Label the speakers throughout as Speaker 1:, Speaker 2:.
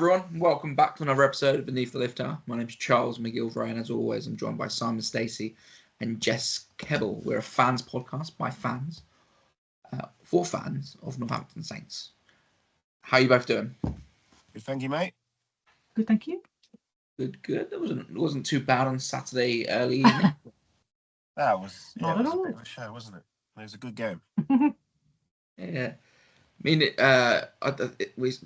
Speaker 1: everyone. Welcome back to another episode of Beneath the Lifter. My name's Charles McGilvray, and as always, I'm joined by Simon Stacey and Jess Kebbell. We're a fans podcast by fans for fans of Northampton Saints. How are you both doing?
Speaker 2: Good, thank you, mate.
Speaker 3: Good, thank you.
Speaker 1: Good. It wasn't too bad on Saturday early evening.
Speaker 2: That was
Speaker 3: Not at
Speaker 2: a
Speaker 3: all.
Speaker 2: bit of a show, wasn't it? It was a good game.
Speaker 1: Yeah. I mean,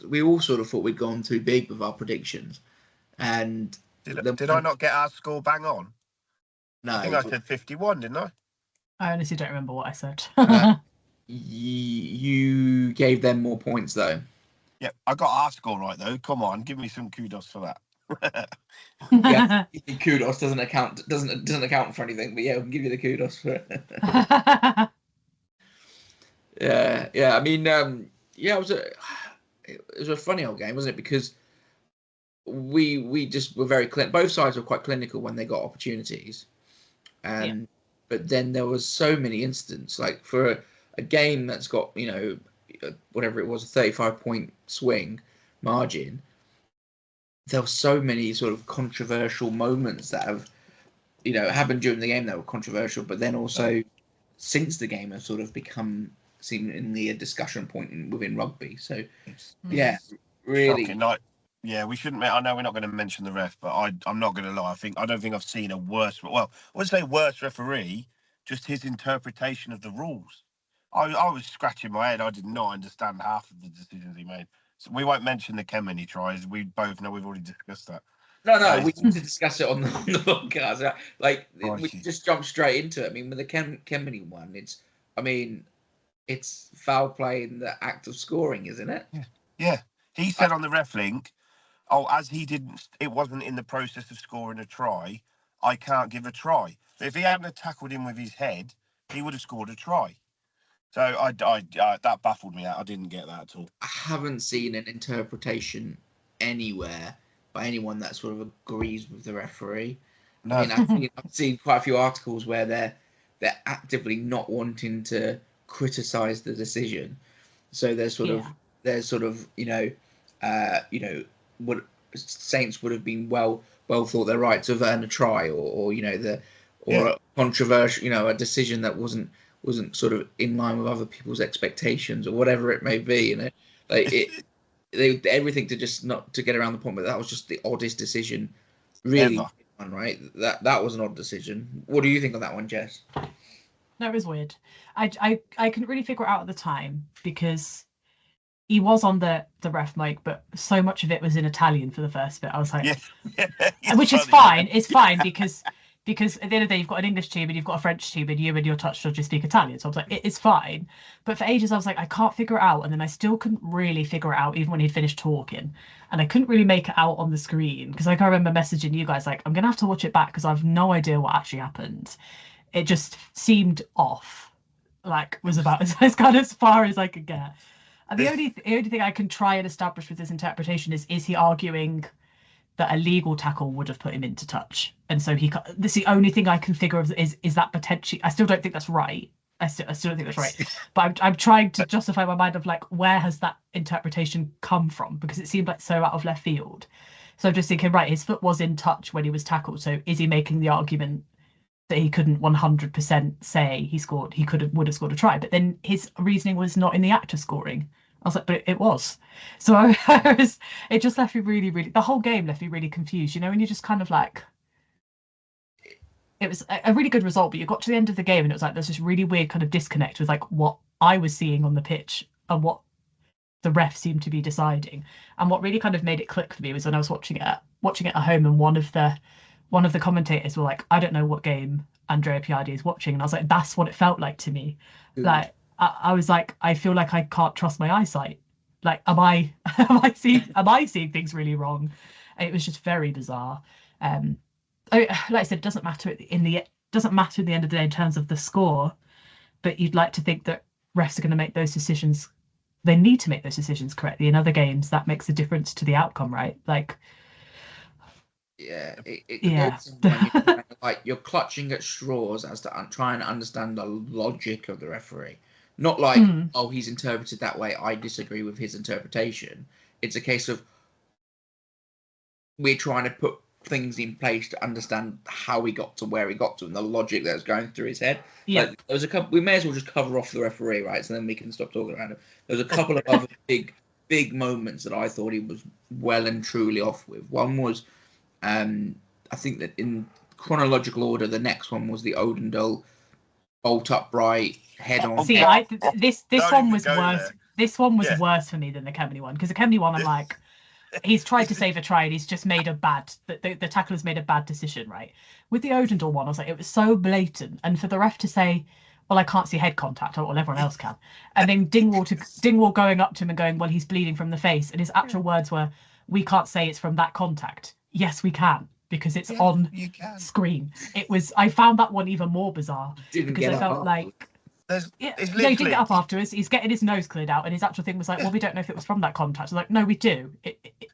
Speaker 1: we all sort of thought we'd gone too big with our predictions. And
Speaker 2: did I not get our score bang on?
Speaker 1: No.
Speaker 2: I think I said 51, didn't I?
Speaker 3: I honestly don't remember what I said.
Speaker 1: You gave them more points, though.
Speaker 2: Yeah, I got our score right, though. Come on, give me some kudos for that.
Speaker 1: Yeah, kudos doesn't account for anything, but yeah, we can give you the kudos for it. Yeah. I mean, it was a funny old game, wasn't it? Because we just were very both sides were quite clinical when they got opportunities, but then there was so many incidents. Like for a game that's got whatever it was, a 35-point swing margin. There were so many sort of controversial moments that have, happened during the game that were controversial, but then also since the game have sort of become seemingly a discussion point within rugby. So, yeah, really.
Speaker 2: We shouldn't. I know we're not going to mention the ref, but I'm not going to lie. I don't think I've seen a worse. Well, I would say worse referee. Just his interpretation of the rules. I was scratching my head. I did not understand half of the decisions he made. So we won't mention the Kenmany he tries. We both know we've already discussed that.
Speaker 1: No, we need to discuss it on the podcast. We just jump straight into it. I mean, with the Kenmany one, it's foul play in the act of scoring, isn't it?
Speaker 2: Yeah. He said on the ref link, as it wasn't in the process of scoring a try, I can't give a try. But if he hadn't tackled him with his head, he would have scored a try. So that baffled me out. I didn't get that at all.
Speaker 1: I haven't seen an interpretation anywhere by anyone that sort of agrees with the referee. No. I mean, I've seen quite a few articles where they're actively not wanting to criticize the decision. So there's sort of what Saints would have been well thought they're right to have earned a try a controversial, a decision that wasn't sort of in line with other people's expectations or whatever it may be, everything to just not to get around the point, but that was just the oddest decision, really. Ever. Right? That was an odd decision. What do you think of that one, Jess?
Speaker 3: No, it was weird. I couldn't really figure it out at the time because he was on the ref mic, but so much of it was in Italian for the first bit. I was like, which is fine. It's fine because at the end of the day, you've got an English team and you've got a French team and you and your touch judge speak Italian. So I was like, it's fine. But for ages, I was like, I can't figure it out. And then I still couldn't really figure it out, even when he'd finished talking. And I couldn't really make it out on the screen because I remember messaging you guys like, I'm going to have to watch it back because I have no idea what actually happened. It just seemed off, was about as kind of as far as I could get. And the only thing I can try and establish with this interpretation is he arguing that a legal tackle would have put him into touch, and so this is the only thing I can figure of is that potentially. I still don't think that's right. I still don't think that's right. But I'm trying to justify my mind of where has that interpretation come from, because it seemed like so out of left field. So I'm just thinking, right, his foot was in touch when he was tackled. So is he making the argument that he couldn't 100% say would have scored a try? But then his reasoning was not in the act of scoring. I was like, but it was. So it just left me really, really, the whole game left me really confused. And you just kind of it was a really good result, but you got to the end of the game and it was there's this really weird kind of disconnect with what I was seeing on the pitch and what the ref seemed to be deciding. And what really kind of made it click for me was when I was watching it at home, and one of the commentators were like, I don't know what game Andrea Piardi is watching. And I was like, that's what it felt like to me. I was like, I feel like I can't trust my eyesight. Am I seeing things really wrong? It was just very bizarre. Like I said, it doesn't matter in the end of the day in terms of the score, but you'd like to think that refs are going to make those decisions. They need to make those decisions correctly. In other games, that makes a difference to the outcome, right?
Speaker 1: You're clutching at straws as to trying to understand the logic of the referee. Not he's interpreted that way, I disagree with his interpretation. It's a case of we're trying to put things in place to understand how he got to where he got to and the logic that was going through his head.
Speaker 3: Yeah.
Speaker 1: Like, there was a couple. We may as well just cover off the referee, right? So then we can stop talking about it. There was a couple of other big moments that I thought he was well and truly off with. One was, I think that in chronological order, the next one was the Odendall bolt upright head on.
Speaker 3: See, this one was worse.
Speaker 2: There.
Speaker 3: This one was worse for me than the Kemeny one, because the Kemeny one, I'm like, he's tried to save a try and he's just made a bad. The tackler's made a bad decision, right? With the Odendall one, I was like, it was so blatant, and for the ref to say, well, I can't see head contact, or well, everyone else can, and then Dingwall going up to him and going, well, he's bleeding from the face, and his actual words were, we can't say it's from that contact. Yes, we can, because it's on screen. It was. I found that one even more bizarre because I felt like. He didn't get up afterwards. He's getting his nose cleared out, and his actual thing was like, well, we don't know if it was from that contact. I was like, no, we do.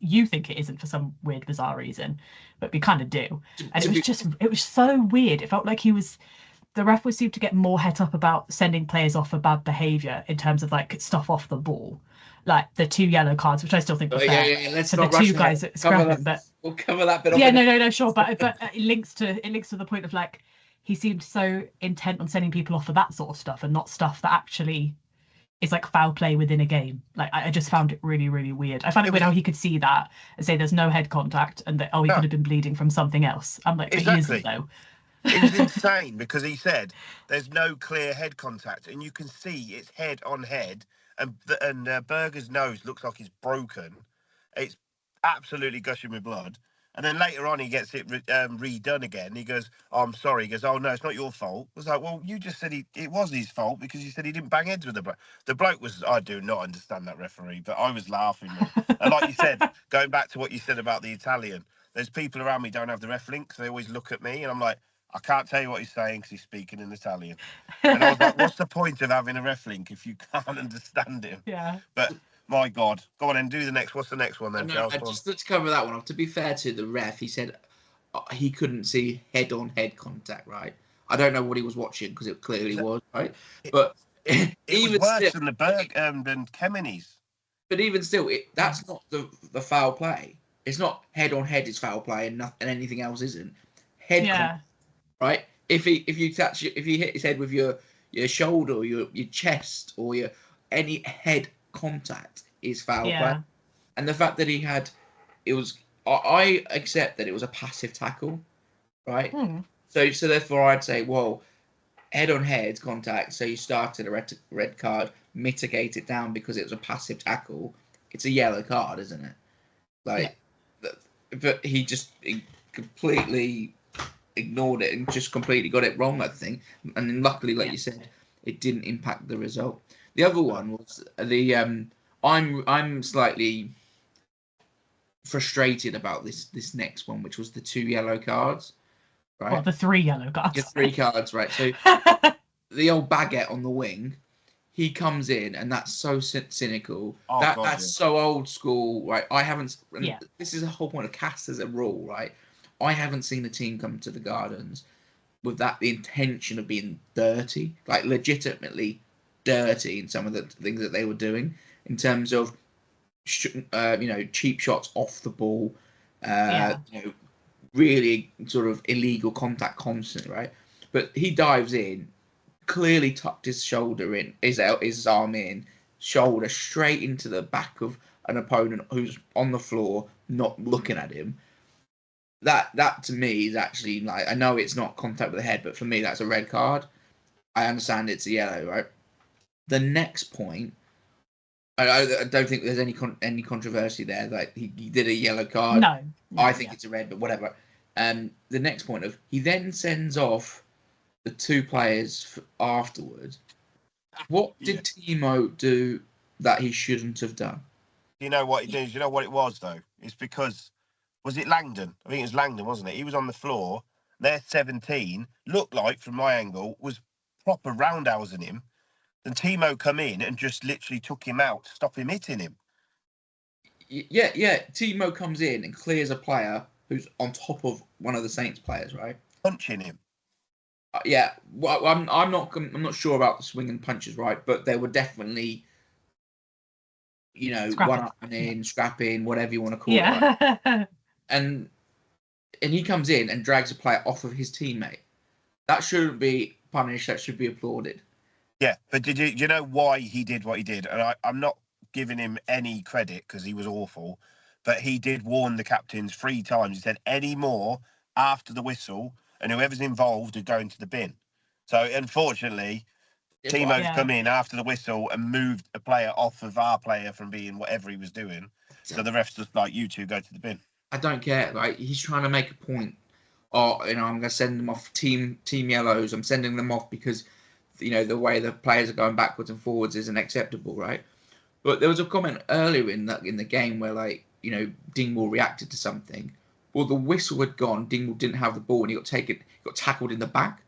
Speaker 3: You think it isn't for some weird, bizarre reason, but we kind of do. And it was so weird. It felt like the ref would seem to get more het up about sending players off for bad behaviour in terms of like stuff off the ball, like the 2 yellow cards, which I still think were fair.
Speaker 1: Let's
Speaker 3: for
Speaker 1: not
Speaker 3: the
Speaker 1: rush
Speaker 3: 2 guys that scrapping, but
Speaker 1: we'll cover that bit.
Speaker 3: No, sure, but it links to the point of like, he seemed so intent on sending people off for that sort of stuff and not stuff that actually is like foul play within a game. Like, I just found it really, really weird. I found it weird how he could see that and say there's no head contact and that, he could have been bleeding from something else. I'm like, but he isn't though.
Speaker 2: It was insane because he said there's no clear head contact, and you can see it's head on head, and Berger's nose looks like he's broken. It's absolutely gushing with blood. And then later on, he gets it redone again. He goes, oh, I'm sorry. He goes, oh, no, it's not your fault. I was like, well, you just said it was his fault because you said he didn't bang heads with the bloke. The bloke was, I do not understand that referee, but I was laughing. And like you said, going back to what you said about the Italian, there's people around me don't have the ref link, so they always look at me, and I'm like, I can't tell you what he's saying because he's speaking in Italian. And I was like, what's the point of having a ref link if you can't understand him?
Speaker 3: Yeah.
Speaker 2: But... my God. Go on and do the next. What's the next one then, Charles?
Speaker 1: Just let's cover that one off. To be fair to the ref, he said he couldn't see head-on-head contact, right? I don't know what he was watching because it clearly was, right? But
Speaker 2: it even was worse than the than Kemeny's.
Speaker 1: But even still, that's not the foul play. It's not head-on-head is foul play and anything else isn't. Head contact, right? If you hit his head with your shoulder or your chest or any head contact is foul play, and the fact that I accept that it was a passive tackle, right? So therefore I'd say, well, head on head contact, so you started a red card, mitigate it down because it was a passive tackle, it's a yellow card, isn't it? Like, but he completely ignored it and just completely got it wrong, I think, and then luckily, like you said, it didn't impact the result. The other one was the I'm slightly frustrated about this next one, which was the 2 yellow cards, right?
Speaker 3: Well, the 3 yellow cards.
Speaker 1: The 3 cards, right? So the old Baguette on the wing, he comes in, and that's so cynical. That's so old school, right? I haven't. This is the whole point of Castres as a rule, right? I haven't seen a team come to the Gardens with the intention of being dirty, like legitimately dirty in some of the things that they were doing in terms of cheap shots off the ball, really sort of illegal contact constantly, right? But he dives in, clearly tucked his shoulder in, his arm in, shoulder straight into the back of an opponent who's on the floor, not looking at him. That to me is actually, like, I know it's not contact with the head, but for me that's a red card. I understand it's a yellow, right? The next point, I don't think there's any controversy there. Like, he did a yellow card.
Speaker 3: No,
Speaker 1: I think it's a red, but whatever. The next point of, he then sends off the 2 players afterwards. What did Timo do that he shouldn't have done?
Speaker 2: You know what he did? You know what it was, though? It's because, was it Langdon? I think it was Langdon, wasn't it? He was on the floor. Their 17 looked like, from my angle, was proper roundhousing him. And Timo come in and just literally took him out to stop him hitting him.
Speaker 1: Yeah. Timo comes in and clears a player who's on top of one of the Saints players, right?
Speaker 2: Punching him.
Speaker 1: Well, I'm not sure about the swinging punches, right? But they were definitely, one up and in, scrapping, whatever you want to call it. Right? and he comes in and drags a player off of his teammate. That shouldn't be punished. That should be applauded.
Speaker 2: Yeah, but do you know why he did what he did? And I'm not giving him any credit because he was awful, but he did warn the captains 3 times. He said, any more after the whistle, and whoever's involved are going to the bin. So, unfortunately, Timo's come in after the whistle and moved a player off of our player from being whatever he was doing. So the refs just like, you two go to the bin.
Speaker 1: I don't care. Like, he's trying to make a point. Oh, I'm going to send them off team yellows. I'm sending them off because, the way the players are going backwards and forwards isn't acceptable, right? But there was a comment earlier in the game where, Dingwall reacted to something. Well, the whistle had gone. Dingwall didn't have the ball, and he got tackled in the back.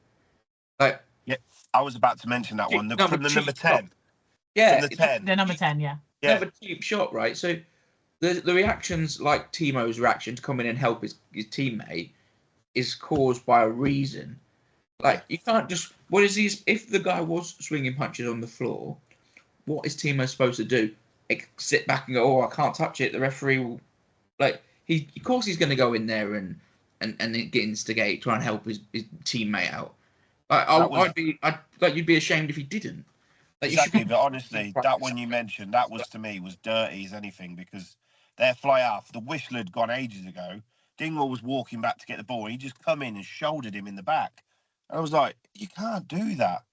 Speaker 1: Like,
Speaker 2: yeah, I was about to mention that one from the number 10.
Speaker 1: Yeah,
Speaker 2: from the 10.
Speaker 3: The number 10, yeah.
Speaker 1: Another cheap shot, right? So the reactions, like Timo's reaction to come in and help his teammate, is caused by a reason. Like, you can't just. What is these? If the guy was swinging punches on the floor, what is Timo supposed to do? Sit back and go, "Oh, I can't touch it." The referee will, of course, he's going to go in there and get instigate, try and help his teammate out. You'd be ashamed if he didn't.
Speaker 2: Exactly, but honestly, that one you mentioned, that was to me was dirty as anything because their fly half, the whistle had gone ages ago. Dingwall was walking back to get the ball. He just come in and shouldered him in the back. And I was like, you can't do that.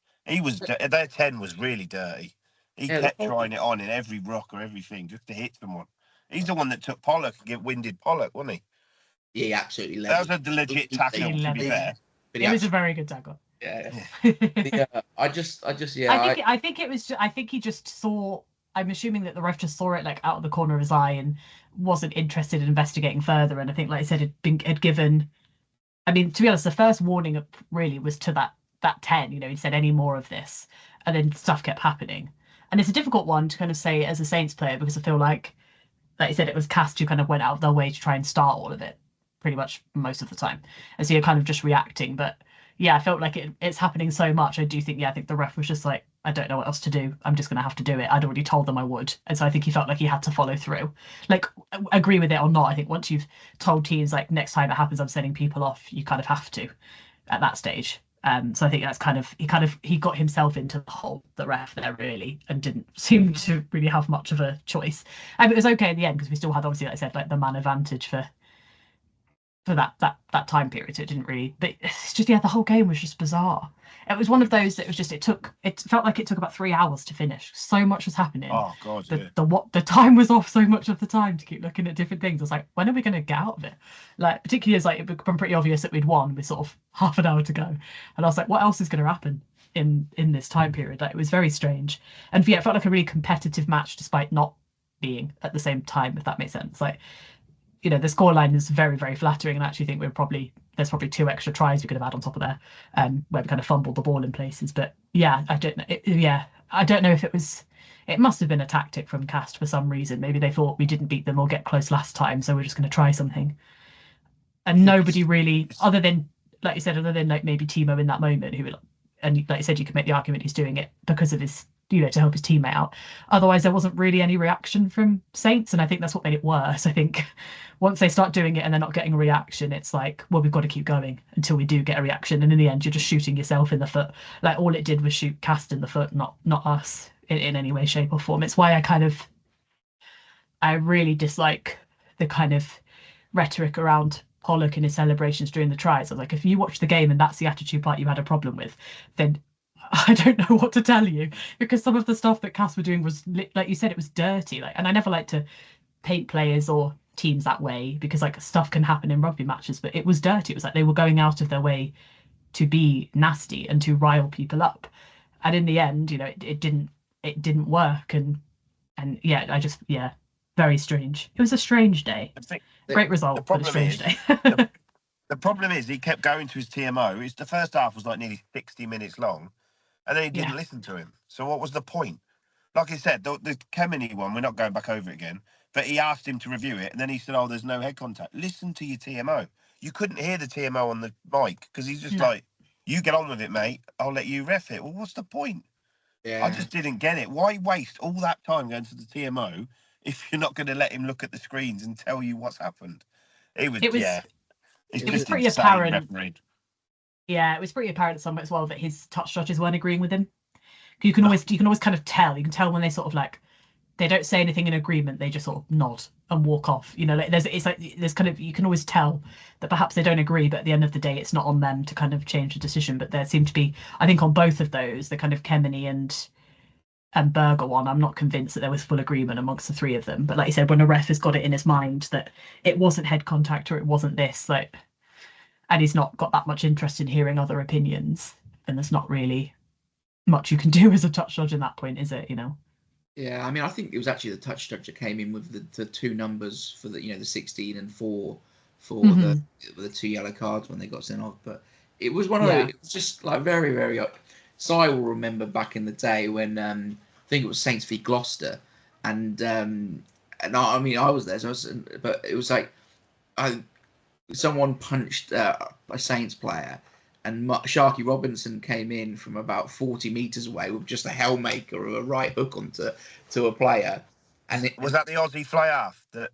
Speaker 2: Their 10 was really dirty. He kept trying it on in every rock or everything just to hit someone. He's the one that took Pollock and winded Pollock, wasn't he?
Speaker 1: Yeah, absolutely.
Speaker 2: That was a legit tackle, to be fair.
Speaker 3: It was a very good tackle.
Speaker 1: Yeah. I
Speaker 3: think he just saw. I'm assuming that the ref just saw it out of the corner of his eye and wasn't interested in investigating further. And I think, like I said, had given. I mean, to be honest, the first warning really was to that 10. He said any more of this, and then stuff kept happening. And it's a difficult one to kind of say as a Saints player because I feel like you said, it was Castres who kind of went out of their way to try and start all of it, pretty much most of the time, and so you're kind of just reacting, but. Yeah, I felt like it's happening so much. I do think, I think the ref was just like, I don't know what else to do. I'm just going to have to do it. I'd already told them I would. And so I think he felt like he had to follow through. Agree with it or not, I think once you've told teams, next time it happens, I'm sending people off, you kind of have to at that stage. So I think that's he got himself into the hole, the ref there really, and didn't seem to really have much of a choice. And it was okay in the end because we still had, obviously, like I said, the man advantage for that time period. So it didn't really, but it's just, the whole game was just bizarre. It was one of those that was just, it felt like it took about 3 hours to finish. So much was happening.
Speaker 2: Oh God.
Speaker 3: The time was off so much of the time to keep looking at different things. I was like, when are we going to get out of it? Particularly as it became pretty obvious that we'd won with sort of half an hour to go. And I was like, what else is going to happen in this time period? It was very strange. And it felt like a really competitive match despite not being at the same time, if that makes sense. The scoreline is very, very flattering, and I actually think there's probably 2 extra tries we could have had on top of there, where we kind of fumbled the ball in places. But I don't know. I don't know if it was. It must have been a tactic from Castres for some reason. Maybe they thought we didn't beat them or get close last time, so we're just going to try something. And nobody really, other than maybe Timo in that moment, and like you said, you could make the argument he's doing it because of his. To help his teammate out. Otherwise, there wasn't really any reaction from Saints, and I think that's what made it worse. I think once they start doing it and they're not getting a reaction, it's like, well, we've got to keep going until we do get a reaction. And in the end, you're just shooting yourself in the foot. All it did was shoot Castres in the foot, not us in any way, shape, or form. It's why I really dislike the kind of rhetoric around Pollock and his celebrations during the tries. I was like, if you watch the game and that's the attitude part you had a problem with, then I don't know what to tell you, because some of the stuff that Cass were doing was, like you said, it was dirty. And I never like to paint players or teams that way because stuff can happen in rugby matches, but it was dirty. It was like they were going out of their way to be nasty and to rile people up. And in the end, it didn't work. And very strange. It was a strange day. Great result, but a strange day.
Speaker 2: The problem is he kept going to his TMO. The first half was nearly 60 minutes long. And then he didn't listen to him. So what was the point? Like I said, the Kemeny one, we're not going back over it again, but he asked him to review it, and then he said, oh, there's no head contact. Listen to your TMO. You couldn't hear the TMO on the mic because he's just you get on with it, mate. I'll let you ref it. Well, what's the point? Yeah. I just didn't get it. Why waste all that time going to the TMO if you're not going to let him look at the screens and tell you what's happened? It was
Speaker 3: It
Speaker 2: It's
Speaker 3: was
Speaker 2: just
Speaker 3: pretty
Speaker 2: insane
Speaker 3: apparent.
Speaker 2: refereeing.
Speaker 3: Yeah, it was pretty apparent somewhere as well that his touch judges weren't agreeing with him. You can always kind of tell. You can tell when they sort of like they don't say anything in agreement. They just sort of nod and walk off. You know, like there's kind of you can always tell that perhaps they don't agree, but at the end of the day, it's not on them to kind of change the decision. But there seemed to be, I think, on both of those, the kind of Kemeny and Berger one, I'm not convinced that there was full agreement amongst the three of them. But like you said, when a ref has got it in his mind that it wasn't head contact or it wasn't this, like, and he's not got that much interest in hearing other opinions, then there's not really much you can do as a touch judge in that point, is it? You know?
Speaker 1: Yeah, I mean, I think it was actually the touch judge that came in with the two numbers for the 16 and 4 for the 2 yellow cards when they got sent off. But it was one of those, it was just like very, very. So I will remember back in the day when I think it was Saints v Gloucester, and I mean I was there, but it was like someone punched a Saints player, and Sharky Robinson came in from about 40 meters away with just a hellmaker or a right hook onto a player. And
Speaker 2: was that the Aussie fly half that?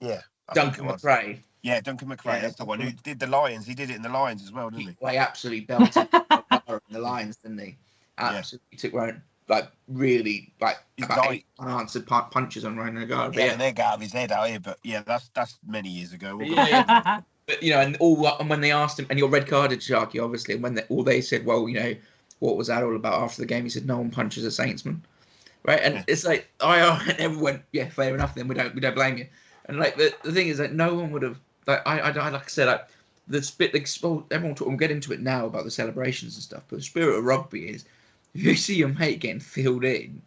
Speaker 2: Yeah,
Speaker 1: Duncan McRae.
Speaker 2: Yeah, Duncan McRae. That's the one who did the Lions. He did it in the Lions as well, didn't he?
Speaker 1: Well, he absolutely belted in the Lions, didn't he? Absolutely took around, like really like about 8 unanswered punches on Ryan Nagard.
Speaker 2: Yeah, they got out of his head out here, but yeah, that's many years ago.
Speaker 1: But and when they asked him, and you're red carded, Sharky, obviously, and when they said, well, what was that all about after the game? He said, no one punches a Saintsman, right? And it's like and everyone went, yeah, fair enough. Then we don't blame you. And like the thing is that no one would have. Like like I said, like everyone we'll get into it now about the celebrations and stuff, but the spirit of rugby is if you see your mate getting filled in,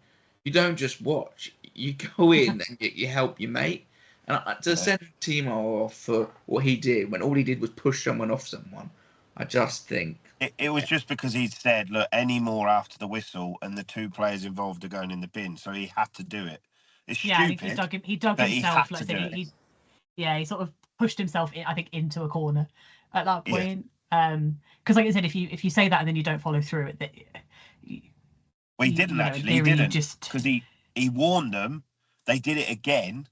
Speaker 1: you don't just watch, you go in and you help your mate. And to send Timo off for what he did when all he did was push someone off someone, I just think
Speaker 2: it was just because he'd said, look, any more after the whistle and the 2 players involved are going in the bin, so he had to do it. It's stupid.
Speaker 3: He dug himself. Like I said, he sort of pushed himself, I think, into a corner at that point. Because, like I said, if you say that and then you don't follow through it,
Speaker 2: he didn't actually. He didn't because he warned them. They did it again,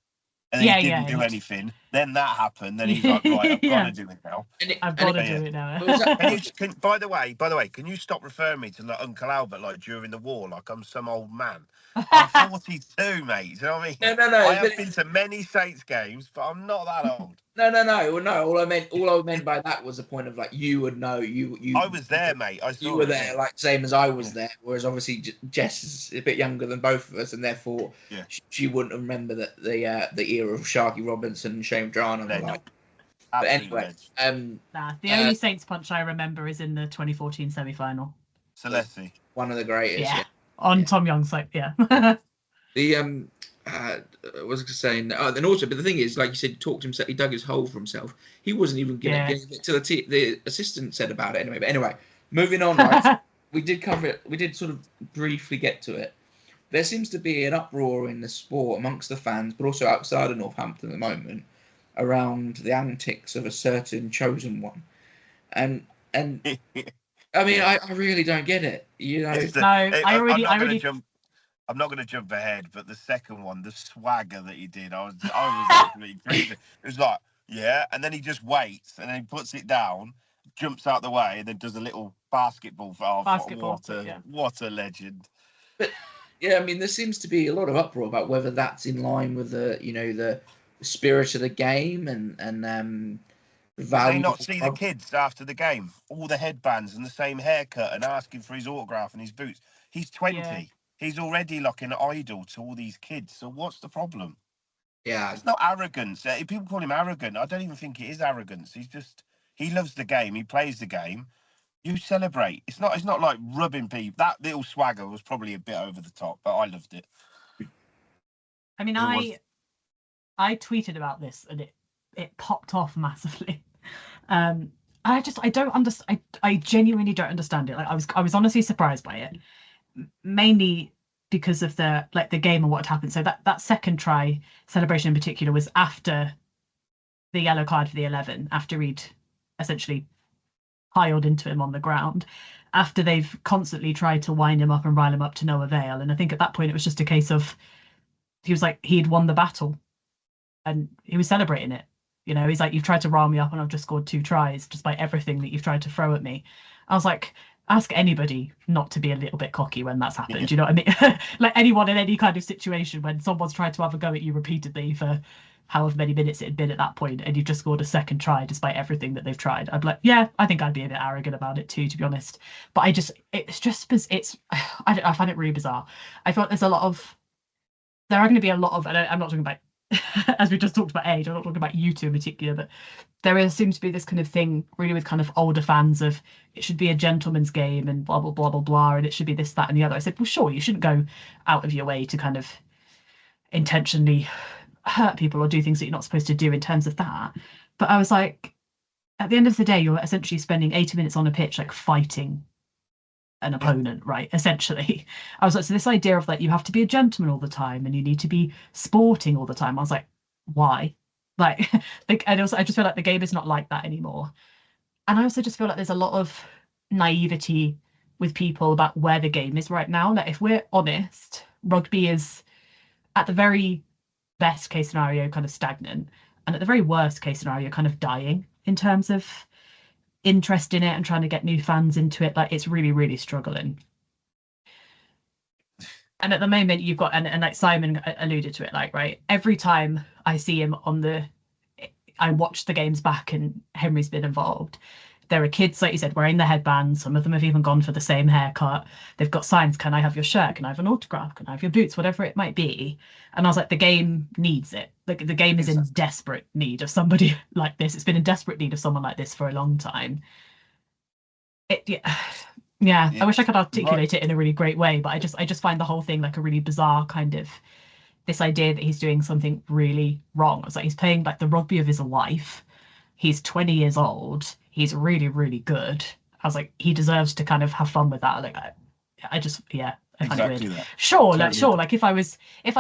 Speaker 2: and he didn't do anything. Then that happened. Then he's like, right, I've got to do it now.
Speaker 3: I've got to do it now.
Speaker 2: By the way, can you stop referring me to like Uncle Albert like during the war, like I'm some old man? I'm 42, mate. You know what I mean?
Speaker 1: No.
Speaker 2: I have been to many Saints games, but I'm not that old.
Speaker 1: No. Well, no. All I meant by that was a point of like you would know you.
Speaker 2: I was there, mate.
Speaker 1: You were there, like same as I was there. Whereas obviously Jess is a bit younger than both of us, and therefore she wouldn't remember the era of Sharky Robinson and Shane Dran and the like. But anyway,
Speaker 3: the only Saints punch I remember is in the 2014 semi-final.
Speaker 2: Celeste,
Speaker 1: one of the greatest.
Speaker 3: Yeah. On Tom Young's side,
Speaker 1: the what was I saying? Then also, but the thing is, like you said, he talked himself. He dug his hole for himself. He wasn't even giving it to the assistant said about it anyway. But anyway, moving on. Right, we did cover it. We did sort of briefly get to it. There seems to be an uproar in the sport amongst the fans, but also outside of Northampton at the moment, around the antics of a certain chosen one, and I mean, I really don't get it.
Speaker 2: I'm not going to jump ahead, but the second one, the swagger that he did, I was actually crazy. It was like, and then he just waits, and then he puts it down, jumps out the way, and then does a little basketball for what a legend.
Speaker 1: But I mean, there seems to be a lot of uproar about whether that's in line with the spirit of the game and value.
Speaker 2: Did they not see the kids after the game? All the headbands and the same haircut and asking for his autograph and his boots. He's 20. Yeah. He's already like an idol to all these kids. So what's the problem?
Speaker 1: Yeah.
Speaker 2: It's not arrogance. People call him arrogant. I don't even think it is arrogance. He loves the game. He plays the game. You celebrate. It's not like rubbing people. That little swagger was probably a bit over the top, but I loved it.
Speaker 3: I mean, I tweeted about this and it popped off massively. I don't understand. I genuinely don't understand it. Like I was honestly surprised by it, mainly because of the game and what had happened. So that second try celebration in particular was after the yellow card for the 11, after he'd essentially piled into him on the ground, after they've constantly tried to wind him up and rile him up to no avail. And I think at that point it was just a case of he was like he'd won the battle and he was celebrating it. You know, he's like, you've tried to rile me up and I've just scored 2 tries despite everything that you've tried to throw at me. I was like, ask anybody not to be a little bit cocky when that's happened.
Speaker 2: Yeah.
Speaker 3: You know what I mean? Like anyone in any kind of situation when someone's tried to have a go at you repeatedly for however many minutes it had been at that point, and you've just scored a second try despite everything that they've tried. I'd be like, yeah, I think I'd be a bit arrogant about it too, to be honest. But I find it really bizarre. I thought there are going to be a lot of, and I'm not talking about, as we just talked about age, I'm not talking about you two in particular, but seems to be this kind of thing really with kind of older fans of it should be a gentleman's game and blah, blah, blah, blah, blah, and it should be this, that, and the other. I said, well, sure, you shouldn't go out of your way to kind of intentionally hurt people or do things that you're not supposed to do in terms of that. But I was like, at the end of the day, you're essentially spending 80 minutes on a pitch, like fighting an opponent, right? Essentially. I was like, so this idea of like, you have to be a gentleman all the time and you need to be sporting all the time. I was like, why? Like, and also, I just feel like the game is not like that anymore. And I also just feel like there's a lot of naivety with people about where the game is right now. Like, if we're honest, rugby is at the very best case scenario kind of stagnant, and at the very worst case scenario kind of dying in terms of interest in it and trying to get new fans into it. Like, it's really, really struggling. And at the moment you've got, and like Simon alluded to it, like, right, every time I see him I watch the games back and Henry's been involved, there are kids, like you said, wearing the headbands. Some of them have even gone for the same haircut. They've got signs, can I have your shirt? Can I have an autograph? Can I have your boots? Whatever it might be. And I was like, the game needs it. Like, the game is in desperate need of somebody like this. It's been in desperate need of someone like this for a long time. Yeah, I wish I could articulate it in a really great way, but I just find the whole thing like a really bizarre kind of, this idea that he's doing something really wrong. It's like he's playing like the rugby of his life. He's 20 years old. He's really, really good. I was like, he deserves to kind of have fun with that. Like, I just, yeah, I find
Speaker 2: Exactly
Speaker 3: it weird.
Speaker 2: that.
Speaker 3: Sure,
Speaker 2: Totally.
Speaker 3: like, sure. Like, if I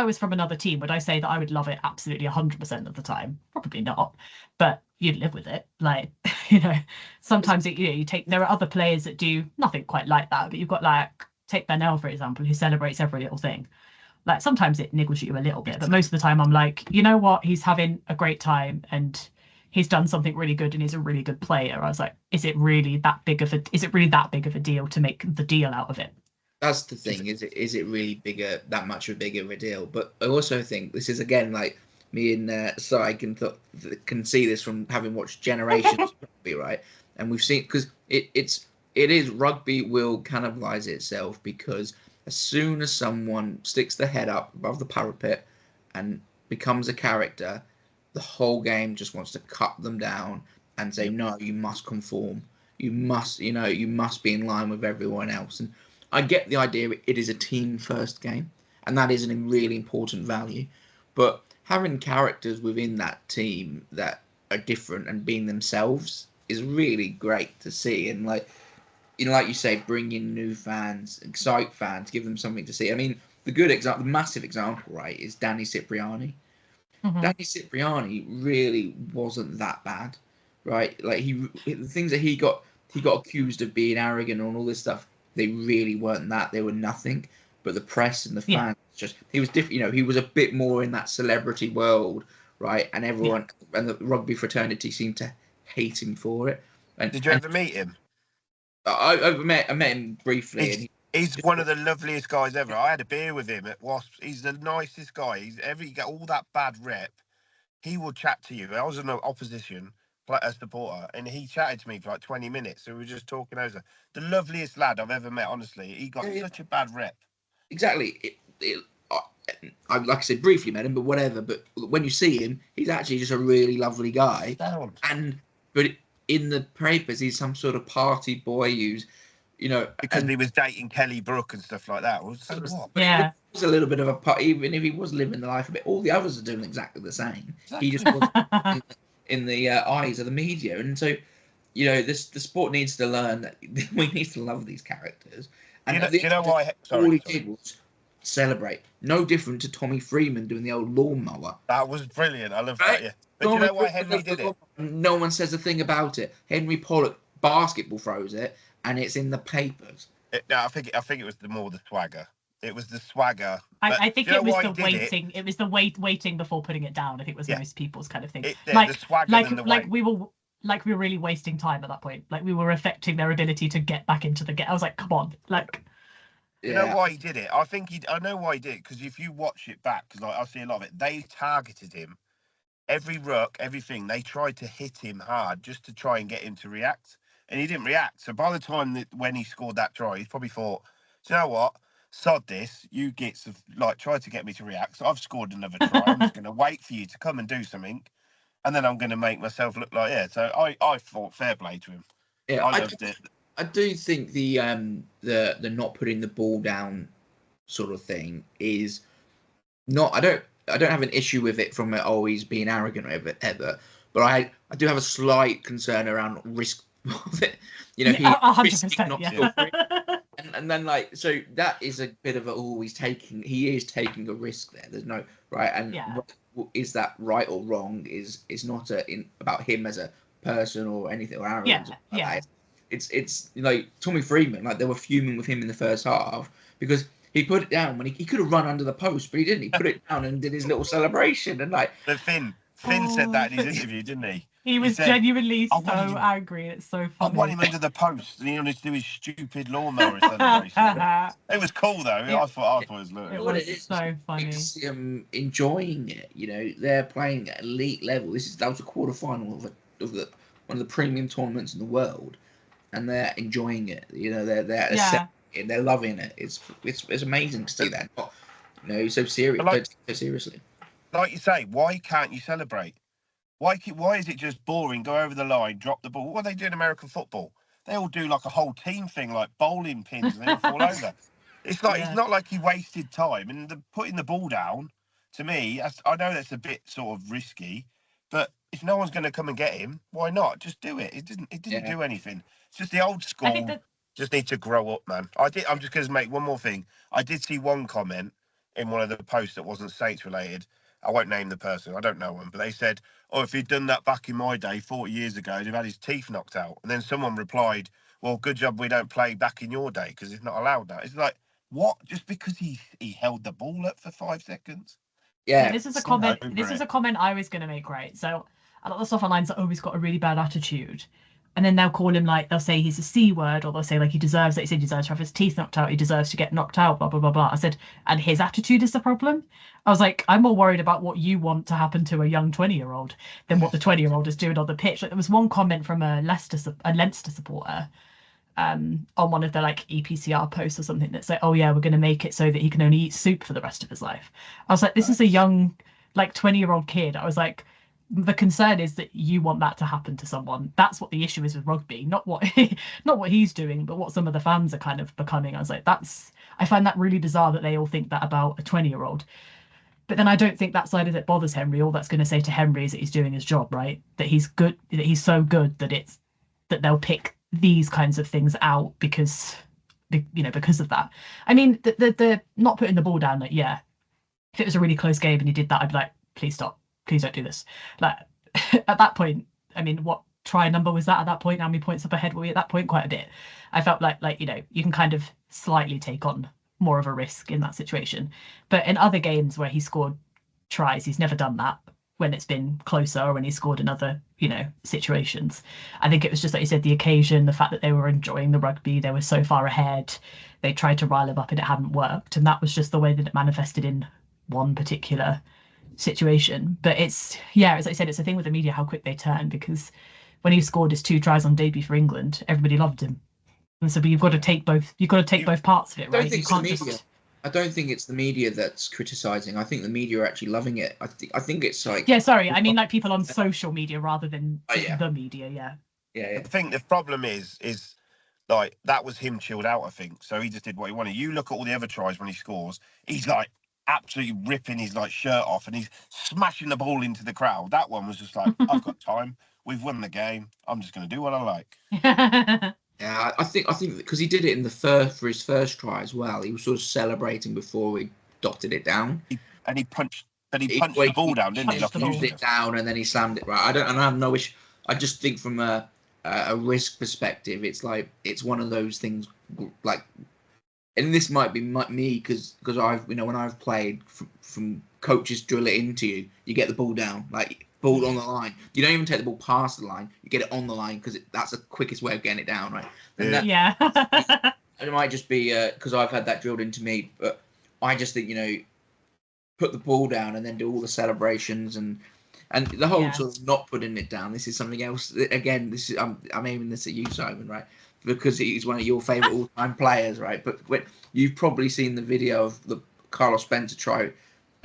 Speaker 3: was from another team, would I say that I would love it absolutely 100% of the time? Probably not. But you'd live with it. Like, you know, sometimes there are other players that do nothing quite like that. But you've got, like, take Bernal, for example, who celebrates every little thing. Like, sometimes it niggles you a little bit, but most of the time I'm like, you know what? He's having a great time and he's done something really good and he's a really good player. I was like, is it really that big of a deal to make the deal out of it?
Speaker 1: That's the thing. Is it really that much of a bigger of a deal? But I also think this is, again, like, me and Sai can see this from having watched generations of rugby, right? And we've seen, because it is rugby will cannibalize itself, because as soon as someone sticks their head up above the parapet and becomes a character, the whole game just wants to cut them down and say, no, you must conform. You must be in line with everyone else. And I get the idea it is a team first game, and that is a really important value. But having characters within that team that are different and being themselves is really great to see. And like you say, bring in new fans, excite fans, give them something to see. I mean, the massive example, right, is Danny Cipriani.
Speaker 3: Mm-hmm.
Speaker 1: Danny Cipriani really wasn't that bad, right? Like, the things that he got accused of being arrogant and all this stuff, they really weren't that. They were nothing. But the press and the fans, he was different. You know, he was a bit more in that celebrity world, right? And everyone and the rugby fraternity seemed to hate him for it. And,
Speaker 2: did you ever meet him?
Speaker 1: I met him briefly.
Speaker 2: He's one of the loveliest guys ever. I had a beer with him at Wasps. He's the nicest guy. He get all that bad rep, he will chat to you. I was in the opposition as supporter, and he chatted to me for like 20 minutes. So we were just talking over. The loveliest lad I've ever met, honestly. He got such a bad rep.
Speaker 1: Exactly. I like I said, briefly met him, but whatever. But when you see him, he's actually just a really lovely guy. But in the papers, he's some sort of party boy who's,
Speaker 2: because he was dating Kelly Brook and stuff like that.
Speaker 3: Yeah.
Speaker 1: It was a little bit of a part, even if he was living the life a bit. All the others are doing exactly the same. Exactly. He just was in the eyes of the media, and so the sport needs to learn that we need to love these characters. And
Speaker 2: do you know why?
Speaker 1: All he did was celebrate. No different to Tommy Freeman doing the old lawnmower.
Speaker 2: That was brilliant. I love that. Yeah. But do you know why Henry did it?
Speaker 1: No one says a thing about it. Henry Pollock basketball throws it, and it's in the papers.
Speaker 2: No, I think it was more the swagger. It was the swagger.
Speaker 3: I think it was the
Speaker 2: waiting.
Speaker 3: It was the waiting before putting it down. I think was most people's kind of thing.
Speaker 2: The swagger and the weight.
Speaker 3: we were really wasting time at that point. Like we were affecting their ability to get back into the game. I was like, come on, like.
Speaker 2: You know why he did it? I know why he did it, because if you watch it back, because I see a lot of it, they targeted him. Every ruck, everything, they tried to hit him hard just to try and get him to react. And he didn't react. So by the time when he scored that try, he probably thought, do you know what? Sod this. You gits have tried to get me to react. So I've scored another try. I'm just going to wait for you to come and do something. And then I'm going to make myself look like, So I thought fair play to him.
Speaker 1: Yeah,
Speaker 2: I loved it.
Speaker 1: I do think the not putting the ball down sort of thing is not. I don't have an issue with it from always being arrogant or ever. But I do have a slight concern around risk of it. You know,
Speaker 3: 100%. Yeah.
Speaker 1: And then so that is a bit of he is taking a risk there. There's no right. And is that right or wrong is not about him as a person or anything or arrogance.
Speaker 3: Yeah.
Speaker 1: It's like Tommy Freeman, like they were fuming with him in the first half because he put it down when he could have run under the post, but he didn't. He put it down and did his little celebration and like.
Speaker 2: But Finn said that in his interview, didn't he?
Speaker 3: He was genuinely so angry. It's so funny.
Speaker 2: I want him under the post, and he wanted to do his stupid lawnmower celebration. It was cool though. I thought it was look.
Speaker 3: It was so funny.
Speaker 1: It's enjoying it. You know, they're playing at elite level. That was a quarterfinal of one of the premium tournaments in the world, and they're enjoying it. You know, they're loving it. It's amazing to see that. So serious. Don't take it so seriously.
Speaker 2: Like you say, why can't you celebrate? Why is it just boring? Go over the line, drop the ball. What do they do in American football? They all do like a whole team thing, like bowling pins, and they all fall over. It's like it's not like he wasted time. And putting the ball down, to me, I know that's a bit sort of risky, but if no one's going to come and get him, why not? Just do it. It didn't do anything. It's just the old school. Just need to grow up, man. I'm just going to make one more thing. I did see one comment in one of the posts that wasn't Saints related. I won't name the person. I don't know him, but they said, "Oh, if he'd done that back in my day, 40 years ago, he'd have had his teeth knocked out." And then someone replied, "Well, good job we don't play back in your day because it's not allowed now." It's like, what? Just because he held the ball up for 5 seconds?
Speaker 1: Yeah.
Speaker 3: This is a comment. This is a comment I was going to make, right? So a lot of stuff online is always got a really bad attitude. And then they'll call him they'll say he's a C word, or they'll say he deserves it. He deserves to have his teeth knocked out. He deserves to get knocked out, blah, blah, blah, blah. I said, and his attitude is the problem. I was like, I'm more worried about what you want to happen to a young 20-year-old than what the 20-year-old is doing on the pitch. There was one comment from a Leinster supporter on one of the EPCR posts or something that said, "Oh yeah, we're going to make it so that he can only eat soup for the rest of his life." I was like, this is a young 20-year-old kid. I was like, the concern is that you want that to happen to someone. That's what the issue is with rugby, not what he's doing, but what some of the fans are kind of becoming. I was like, I find that really bizarre that they all think that about a 20-year-old. But then I don't think that side of it bothers Henry. All that's going to say to Henry is that he's doing his job, right? That he's good, that he's so good that they'll pick these kinds of things out because of that. I mean, the not putting the ball down, if it was a really close game and he did that, I'd be like, please stop. Please don't do this. At that point, I mean, what try number was that at that point? How many points up ahead were we at that point? Quite a bit. I felt like you can kind of slightly take on more of a risk in that situation. But in other games where he scored tries, he's never done that when it's been closer or when he scored in other, situations. I think it was just like you said, the occasion, the fact that they were enjoying the rugby, they were so far ahead, they tried to rile him up and it hadn't worked. And that was just the way that it manifested in one particular situation. But as I said, it's a thing with the media how quick they turn, because when he scored his 2 tries on debut for England, everybody loved him, and so you've got to take both parts of it, right?
Speaker 1: I don't think it's the media that's criticizing. I think the media are actually loving it. I think it's
Speaker 3: I mean people on social media rather than the media.
Speaker 2: I think the problem is that was him chilled out, I think, so he just did what he wanted. You look at all the other tries when he scores, he's absolutely ripping his shirt off and he's smashing the ball into the crowd. That one was just I've got time, we've won the game, I'm just going to do what I like.
Speaker 1: Yeah, I think because he did it for his first try as well. He was sort of celebrating before he dotted it down.
Speaker 2: He punched the ball down, didn't he?
Speaker 1: He punched it down and then he slammed it right. I have no issue. I just think from a risk perspective, it's one of those things and this might be me because I've when I've played from coaches drill it into you, you get the ball down, like ball on the line. You don't even take the ball past the line. You get it on the line because that's the quickest way of getting it down, right? And it might just be because I've had that drilled into me, but I just think put the ball down and then do all the celebrations and the whole sort of not putting it down. This is something else. Again, this is I'm aiming this at you, Simon, right? Because he's one of your favourite all-time players, right? But you've probably seen the video of the Carlos Spencer try,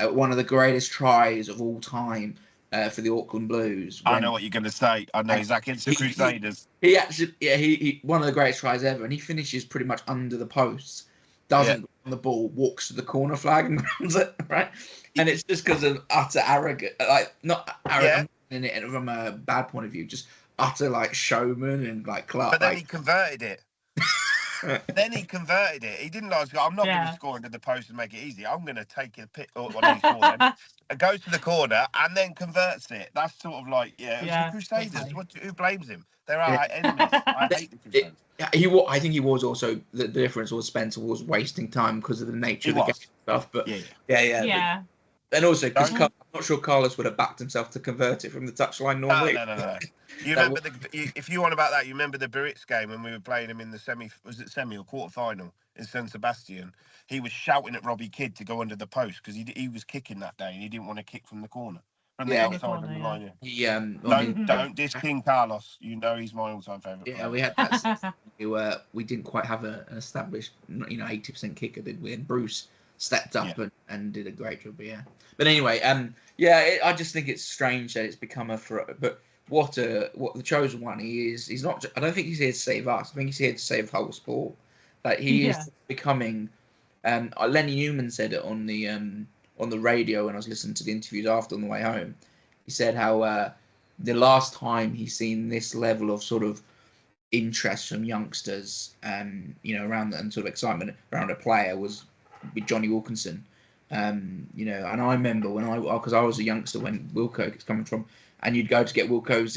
Speaker 1: one of the greatest tries of all time for the Auckland Blues.
Speaker 2: I know what you're going to say. I know exactly. It's the Crusaders.
Speaker 1: He actually, he one of the greatest tries ever, and he finishes pretty much under the posts. Doesn't go on the ball, walks to the corner flag and runs it, right? And it's just because of utter arrogance, like not arrogant in it from a bad point of view, just utter like showman and like Clark.
Speaker 2: But then he converted it. He didn't like. I'm not going to score into the post and make it easy. I'm going to take a pit or what he scored then, and goes to the corner and then converts it. That's sort of like it was the Crusaders. Who blames him? They're our enemies. I hate the Crusaders.
Speaker 1: I think he was also the difference was Spencer was wasting time because of the nature of the game stuff. But yeah. And also because I'm not sure Carlos would have backed himself to convert it from the touchline normally.
Speaker 2: No. You remember if you want about that, you remember the Biarritz game when we were playing him in the semi or quarter final in San Sebastian? He was shouting at Robbie Kidd to go under the post because he was kicking that day and he didn't want to kick from the corner. From the outside of the line. Don't diss King Carlos. He's my all-time favourite.
Speaker 1: Yeah, we had that. We didn't quite have an established 80% kicker, did we? And Bruce stepped up and did a great job. But anyway, I just think it's strange that it's become but what the chosen one he is. He's not. I don't think he's here to save us. I think he's here to save the whole sport. Like he is becoming. Lenny Newman said it on the radio when I was listening to the interviews after on the way home. He said how the last time he's seen this level of sort of interest from youngsters, around and sort of excitement around a player was with Johnny Wilkinson. And I remember because I was a youngster when Wilco was coming from, and you'd go to get Wilco's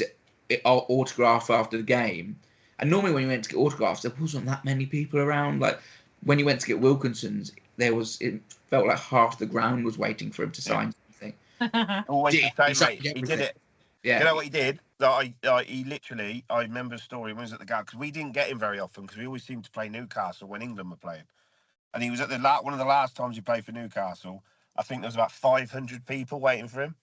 Speaker 1: autograph after the game. And normally when you went to get autographs, there wasn't that many people around. Like when you went to get Wilkinson's, it felt like half the ground was waiting for him to sign something.
Speaker 2: Always the same, mate. He did it.
Speaker 1: Yeah.
Speaker 2: You know what he did? He literally, I remember a story when he was at the Gap, because we didn't get him very often because we always seemed to play Newcastle when England were playing. And he was at one of the last times he played for Newcastle. I think there was about 500 people waiting for him.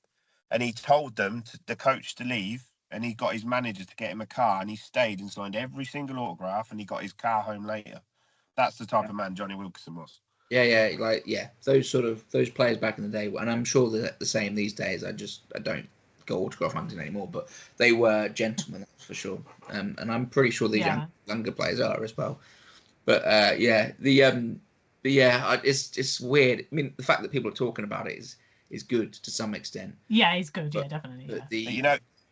Speaker 2: And he told the coach to leave, and he got his manager to get him a car, and he stayed and signed every single autograph, and he got his car home later. That's the type of man Johnny Wilkinson was. Those players back in the day, and I'm sure they're the same these days. I don't go autograph hunting anymore, but they were gentlemen, that's for sure. And I'm pretty sure these younger players are as well. But it's weird. I mean, the fact that people are talking about it is good to some extent.
Speaker 3: Yeah, it's good. Yeah, definitely.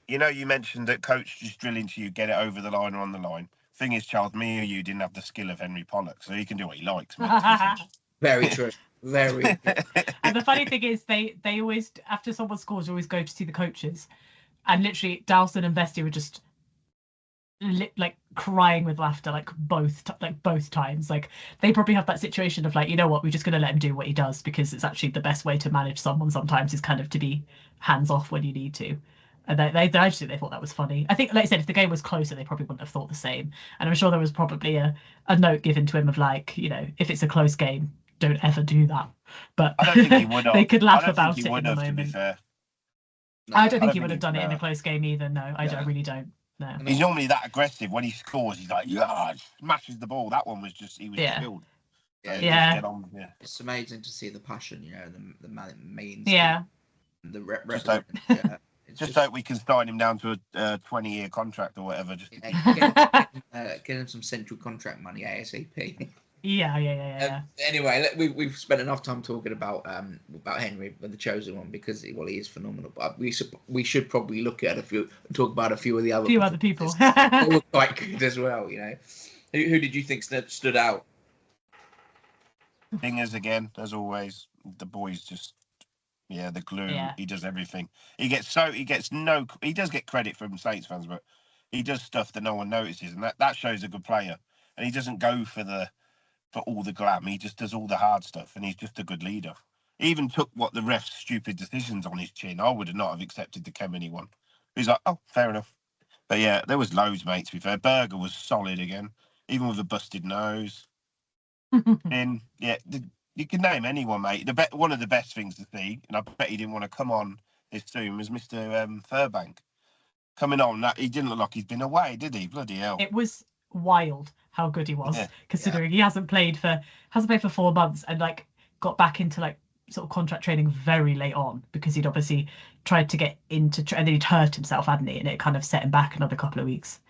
Speaker 2: You mentioned that coach just drilling to you, get it over the line or on the line. Thing is, Charles, me or you didn't have the skill of Henry Pollock, so he can do what he likes.
Speaker 1: Very true. Very true.
Speaker 3: And the funny thing is, they always, after someone scores, always go to see the coaches, and literally Dowson and Vesty were just like crying with laughter, like both times. Like they probably have that situation of like, you know what, we're just going to let him do what he does because it's actually the best way to manage someone sometimes is kind of to be hands off when you need to. And I just think they thought that was funny. I think, like I said, if the game was closer, they probably wouldn't have thought the same. And I'm sure there was probably a note given to him of like, if it's a close game, don't ever do that. But
Speaker 2: I don't think he would have.
Speaker 3: They could laugh about it in the moment.
Speaker 2: To be fair.
Speaker 3: No, I don't think he would have done it in a close game either. No, I really don't. No.
Speaker 2: He's normally that aggressive. When he scores, he's like, smashes the ball. That one was just, he was killed.
Speaker 3: Yeah.
Speaker 1: It's amazing to see the passion, the means.
Speaker 3: Yeah.
Speaker 1: The
Speaker 2: Just hope we can sign him down to a 20-year contract or whatever. Just
Speaker 1: get him some central contract money ASAP.
Speaker 3: Yeah.
Speaker 1: Anyway, we've spent enough time talking about Henry, the chosen one, because he is phenomenal. But we should probably talk about a few of the other
Speaker 3: people.
Speaker 1: They were quite good as well. Who did you think stood out?
Speaker 2: Fingers again, as always. The boys just. Yeah, the glue. Yeah. He does everything. He does get credit from Saints fans, but he does stuff that no one notices, and that shows a good player. And he doesn't go for the for all the glam. He just does all the hard stuff, and he's just a good leader. He even took what the ref's stupid decisions on his chin. I would have not have accepted the Kemeny one. He's like, oh, fair enough. But yeah, there was loads, mate, to be fair. Berger was solid again, even with a busted nose. And yeah, you can name anyone, mate. One of the best things to see, and I bet he didn't want to come on this soon, was Mr. Furbank. Coming on, he didn't look like he's been away, did he? Bloody hell.
Speaker 3: It was wild how good he was, considering he hasn't played for 4 months and like got back into like sort of contract training very late on, because he'd obviously tried to get into and then he'd hurt himself, hadn't he? And it kind of set him back another couple of weeks.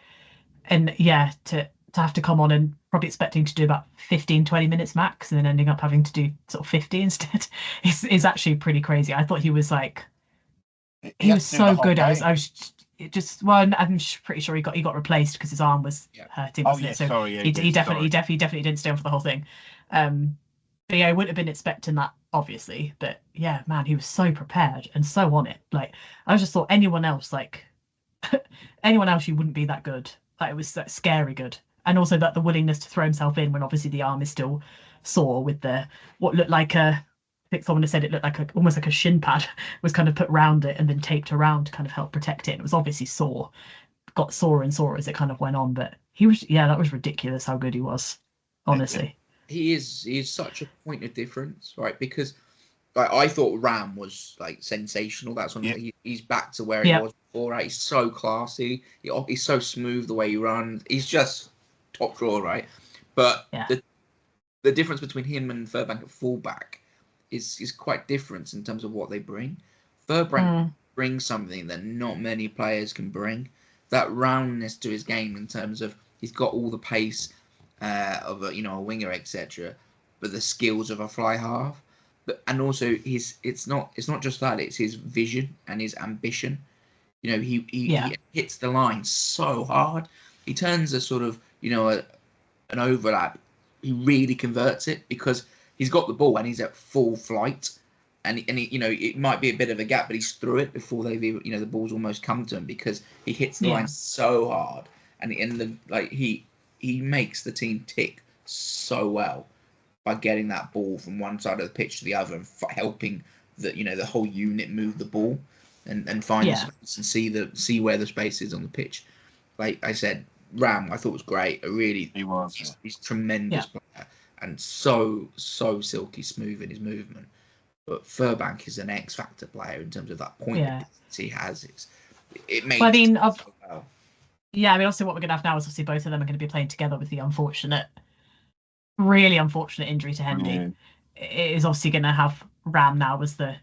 Speaker 3: And yeah, to have to come on and probably expecting to do about 15-20 minutes max, and then ending up having to do sort of 50 instead is actually pretty crazy. I thought he was like he was so good. I was just well, I'm pretty sure he got replaced because his arm was hurting. Wasn't it? So sorry, he definitely didn't stay on for the whole thing. But yeah, I wouldn't have been expecting that, obviously. But yeah, man, he was so prepared and so on it. Like, I just thought anyone else you wouldn't be that good. Like, it was scary good. And also that the willingness to throw himself in when obviously the arm is still sore with what looked like I think someone has said it looked like almost like a shin pad was kind of put round it and then taped around to kind of help protect it. And it was obviously sore, got sore and sore as it kind of went on. But that was ridiculous how good he was, honestly.
Speaker 1: He is such a point of difference, right? Because like, I thought Ram was like sensational. That's when he's back to where he was before. Right? He's so classy. He's so smooth the way he runs. He's just top drawer, right? But the difference between him and Furbank at fullback is quite different in terms of what they bring. Furbank brings something that not many players can bring. That roundness to his game in terms of he's got all the pace of a winger, etc., but the skills of a fly half. And also it's not just that, it's his vision and his ambition. He hits the line so hard. He turns a sort of an overlap. He really converts it because he's got the ball and he's at full flight, and it might be a bit of a gap, but he's through it before they've even, the ball's almost come to him because he hits the line so hard, and he makes the team tick so well by getting that ball from one side of the pitch to the other and helping the whole unit move the ball and find the space and see where the space is on the pitch. Like I said, Ram I thought was great. He's tremendous player and so silky smooth in his movement. But Furbank is an X factor player in terms of that point he has. It makes.
Speaker 3: Yeah, I mean, also what we're going to have now is obviously both of them are going to be playing together with the really unfortunate injury to Hendy. It is obviously going to have Ram now as the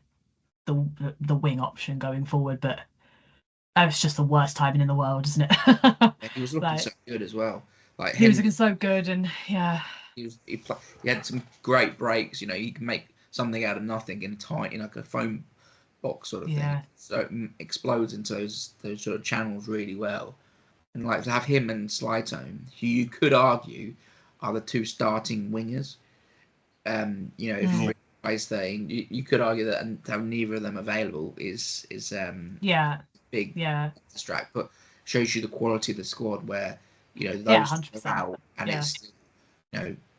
Speaker 3: wing option going forward, but it's just the worst timing in the world, isn't it?
Speaker 1: He was looking so good as well. Like
Speaker 3: he was looking so good, and he
Speaker 1: had some great breaks. He can make something out of nothing in like a foam box sort of thing. So it explodes into those sort of channels really well. And like to have him and Slytone, who you could argue are the two starting wingers. If Rice there, you could argue that and to have neither of them available is big distract, but shows you the quality of the squad where those are out and it's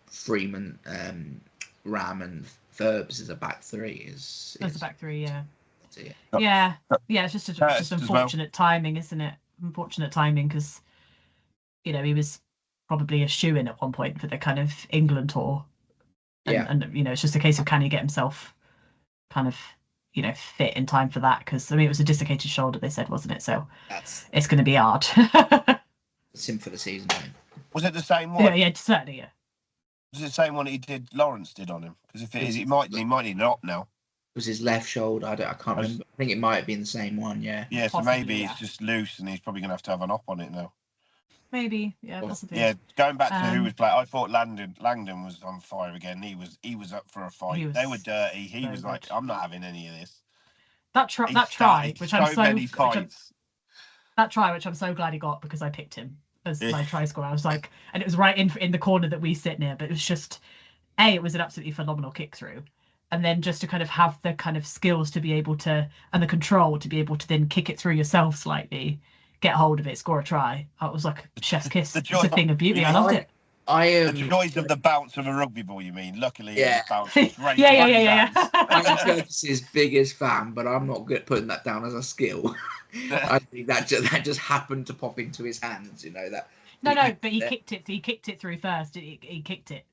Speaker 1: Freeman, Ram and Furbs is a back three. That's
Speaker 3: a back three, It's just unfortunate timing, isn't it? Unfortunate timing because he was probably a shoe-in at one point for the kind of England tour, and it's just a case of can he get himself kind of fit in time for that, because it was a dislocated shoulder, they said, wasn't it? So it's going to be hard.
Speaker 1: It's him for the season.
Speaker 2: Was it the same one?
Speaker 3: Yeah, certainly. Yeah.
Speaker 2: Was it the same one Lawrence did on him? Because if it is, he might need an op now.
Speaker 1: It was his left shoulder. I can't remember. I think it might have been the same one. Yeah.
Speaker 2: Yeah. So maybe it's just loose, and he's probably going to have an op on it now.
Speaker 3: Maybe. Yeah. Possibly.
Speaker 2: Yeah. Going back to who was playing, I thought Langdon was on fire again. He was up for a fight. They were dirty. He was like, I'm not having any of this.
Speaker 3: That try, which I'm so glad he got because I picked him as my try scorer. I was like, and it was right in the corner that we sit near. But it was just, it was an absolutely phenomenal kick through. And then just to kind of have the kind of skills to be able to, and the control to be able to then kick it through yourself slightly, get hold of it, score a try. It was like chef's kiss. It's a thing of beauty. I loved it.
Speaker 1: I am.
Speaker 2: The joys of the bounce of a rugby ball, you mean? Luckily,
Speaker 1: Yeah.
Speaker 2: it bounced straight
Speaker 3: Yeah.
Speaker 1: I'm Curtis's biggest fan, but I'm not good at putting that down as a skill. I think that just happened to pop into his hands. You know that.
Speaker 3: No, but he kicked it. He kicked it through first. He kicked it.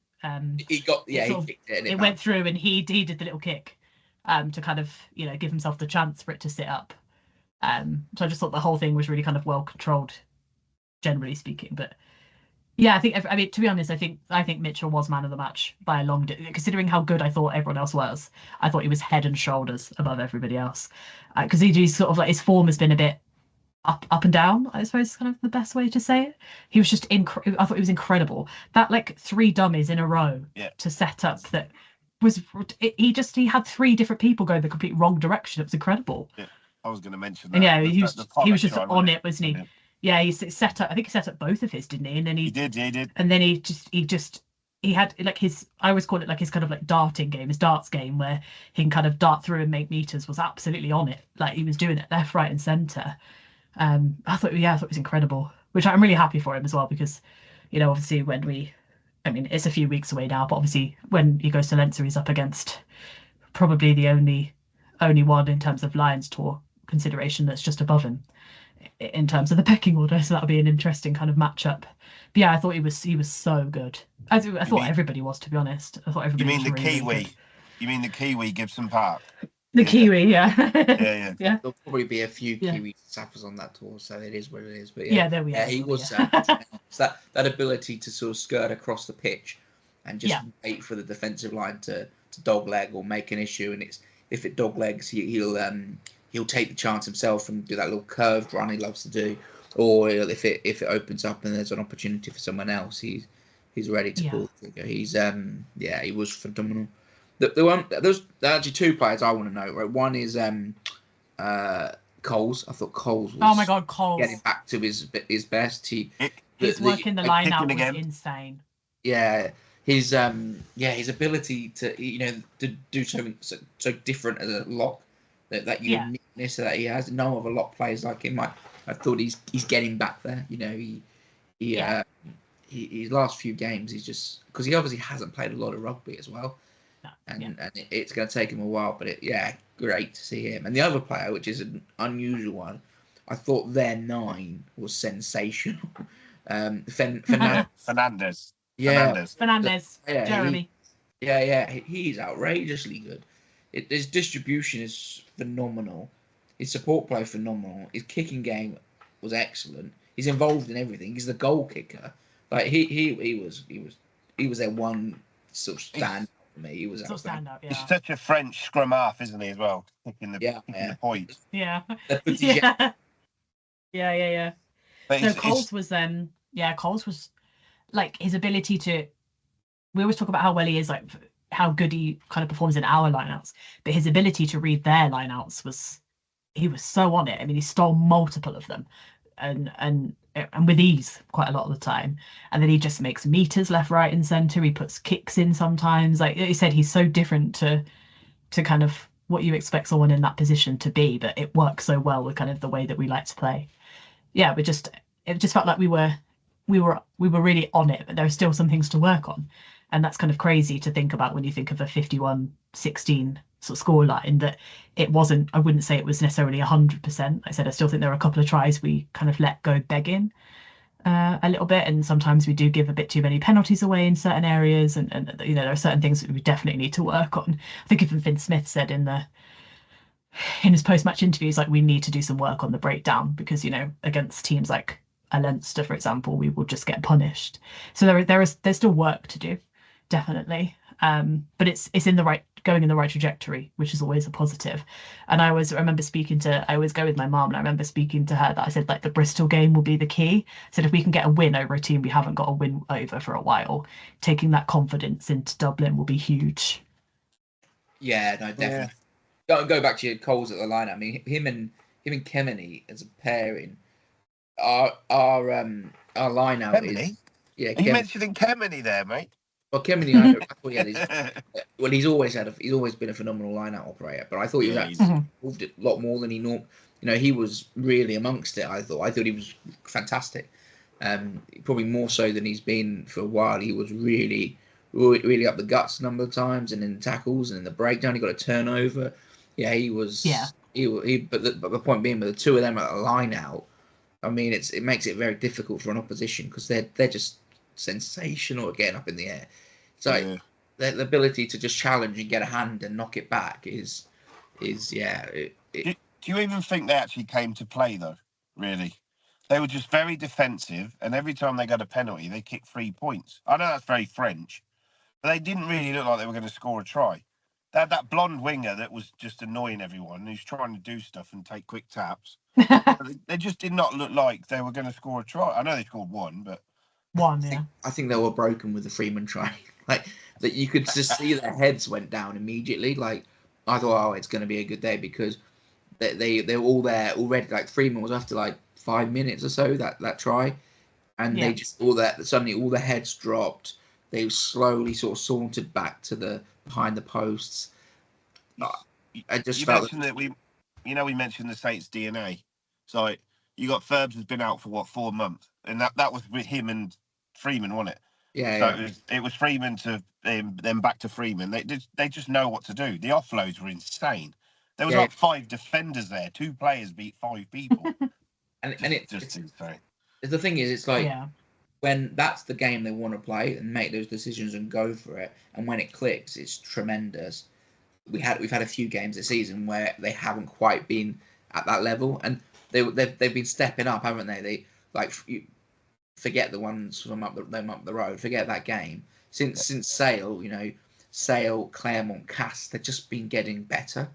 Speaker 1: He got he kicked it. And
Speaker 3: it went through, and he did the little kick, to kind of give himself the chance for it to sit up. So I just thought the whole thing was really kind of well controlled, generally speaking. But yeah, I mean, to be honest, I think Mitchell was man of the match by a long considering how good I thought everyone else was. I thought he was head and shoulders above everybody else, because he's sort of like his form has been a bit up and down, I suppose is kind of the best way to say it. He was just I thought he was incredible. That like 3 dummies in a row to set up, that was he had 3 different people go the complete wrong direction. It was incredible.
Speaker 2: Yeah, I was going to mention that.
Speaker 3: And yeah, he was just on it, wasn't he? Yeah, he set up. I think he set up both of his, didn't he? And then he did. And then he had like I always call it like his kind of like darting game, his darts game, where he can kind of dart through and make meters. Was absolutely on it. Like he was doing it left, right, and centre. I thought it was incredible, which I'm really happy for him as well, because obviously it's a few weeks away now, but obviously when he goes to Leinster, he's up against probably the only one in terms of Lions tour consideration that's just above him in terms of the pecking order, so that'll be an interesting kind of matchup. But yeah, I thought he was so good. I thought everybody was, to be honest. I thought everybody.
Speaker 2: You mean
Speaker 3: was
Speaker 2: the
Speaker 3: really,
Speaker 2: Kiwi?
Speaker 3: really good.
Speaker 2: You mean the Kiwi Gibson Park?
Speaker 3: The Kiwi, yeah.
Speaker 2: Yeah.
Speaker 1: There'll probably be a few Kiwi sappers on that tour, so it is what it is. But
Speaker 3: there we are.
Speaker 1: He was it's that ability to sort of skirt across the pitch and just wait for the defensive line to dogleg or make an issue, and if it doglegs, he'll take the chance himself and do that little curved run he loves to do, or if it opens up and there's an opportunity for someone else, he's ready to pull the trigger. He was phenomenal. There's actually 2 players I want to know. Right, one is Coles. I thought Coles was.
Speaker 3: Oh my God, Coles
Speaker 1: getting back to his best.
Speaker 3: His work in the line out was insane.
Speaker 1: Yeah, his ability to do something so different as a lock, that uniqueness that he has. No other lock players like him. I thought he's getting back there. His last few games, he's just, because he obviously hasn't played a lot of rugby as well. And it's going to take him a while, but great to see him. And the other player, which is an unusual one, I thought their 9 was sensational.
Speaker 2: Fernandez.
Speaker 3: Jeremy.
Speaker 1: He's outrageously good. His distribution is phenomenal. His support play phenomenal. His kicking game was excellent. He's involved in everything. He's the goal kicker. Like he was their one sort of stand. Me, he was
Speaker 3: stand up.
Speaker 2: He's such a French scrum half, isn't he, as well? Kicking the point.
Speaker 3: Yeah.
Speaker 2: Yeah.
Speaker 3: So Coles was like his ability to. We always talk about how well he is, like how good he kind of performs in our lineouts, but his ability to read their lineouts he was so on it. I mean, he stole multiple of them, and with ease quite a lot of the time. And then he just makes meters left, right, and centre. He puts kicks in sometimes. Like you said, he's so different to kind of what you expect someone in that position to be, but it works so well with kind of the way that we like to play. Yeah, it just felt like we were really on it, but there are still some things to work on. And that's kind of crazy to think about when you think of a 51-16 sort of score line, that it wasn't, I wouldn't say it was necessarily 100%. Like I said, I still think there are a couple of tries we kind of let go begging a little bit. And sometimes we do give a bit too many penalties away in certain areas. And there are certain things that we definitely need to work on. I think even Finn Smith said in his post-match interviews, like, we need to do some work on the breakdown because, against teams like a Leinster, for example, we will just get punished. So there's still work to do, definitely. But it's going in the right trajectory, which is always a positive. And I always remember I always go with my mom, and I remember speaking to her that I said, like, the Bristol game will be the key. I said, if we can get a win over a team we haven't got a win over for a while, taking that confidence into Dublin will be huge.
Speaker 1: Yeah, no, definitely. Yeah. Go back to your Coles at the line. I mean, him and Kemeny as a pairing, our line out is. Yeah,
Speaker 2: are you mentioning Kemeny there, mate?
Speaker 1: Well, Kemeny, I thought he had he's always been a phenomenal line-out operator, but I thought he was actually involved it a lot more than he normally. He was really amongst it. I thought he was fantastic. Probably more so than he's been for a while. He was really, really up the guts a number of times, and in the tackles and in the breakdown, he got a turnover. Yeah, he was.
Speaker 3: Yeah.
Speaker 1: But the point being, with the two of them at a line out, I mean, it makes it very difficult for an opposition because they're just sensational at getting up in the air. It's like the ability to just challenge and get a hand and knock it back is yeah.
Speaker 2: Do you even think they actually came to play though? Really, they were just very defensive, and every time they got a penalty, they kicked 3 points. I know that's very French, but they didn't really look like they were going to score a try. They had that blonde winger that was just annoying everyone, who's trying to do stuff and take quick taps. They just did not look like they were going to score a try. I know they scored one, but
Speaker 1: I think they were broken with the Freeman try. Like that, you could just see their heads went down immediately. Like I thought, oh, it's going to be a good day because they were all there already. Like Freeman was after like 5 minutes or so that try, and they just suddenly all the heads dropped. They slowly sort of sauntered back to behind the posts. I just felt
Speaker 2: mentioned that we mentioned the Saints DNA. So you got Ferbs has been out for 4 months, and that was with him and Freeman, wasn't it?
Speaker 1: Yeah.
Speaker 2: So it was Freeman to then back to Freeman. They just know what to do. The offloads were insane. There was like 5 defenders there. 2 players beat 5 people.
Speaker 1: and it's
Speaker 2: insane.
Speaker 1: The thing is, it's like when that's the game they want to play and make those decisions and go for it, and when it clicks, it's tremendous. We've had a few games this season where they haven't quite been at that level, and they've been stepping up, haven't they? They like forget the ones from up the road. Forget that game. Since Sale, Sale, Claremont, Castres, they've just been getting better,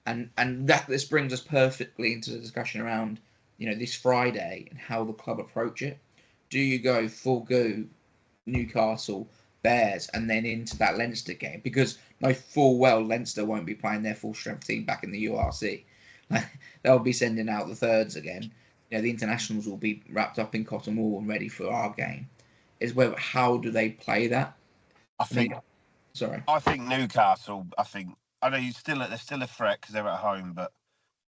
Speaker 1: and this brings us perfectly into the discussion around this Friday and how the club approach it. Do you go full go Newcastle, Bears, and then into that Leinster game? Because no full well Leinster won't be playing their full strength team back in the URC. They'll be sending out the thirds again. The internationals will be wrapped up in cotton wool and ready for our game. How do they play that?
Speaker 2: I think Newcastle. I know they're still a threat because they're at home, but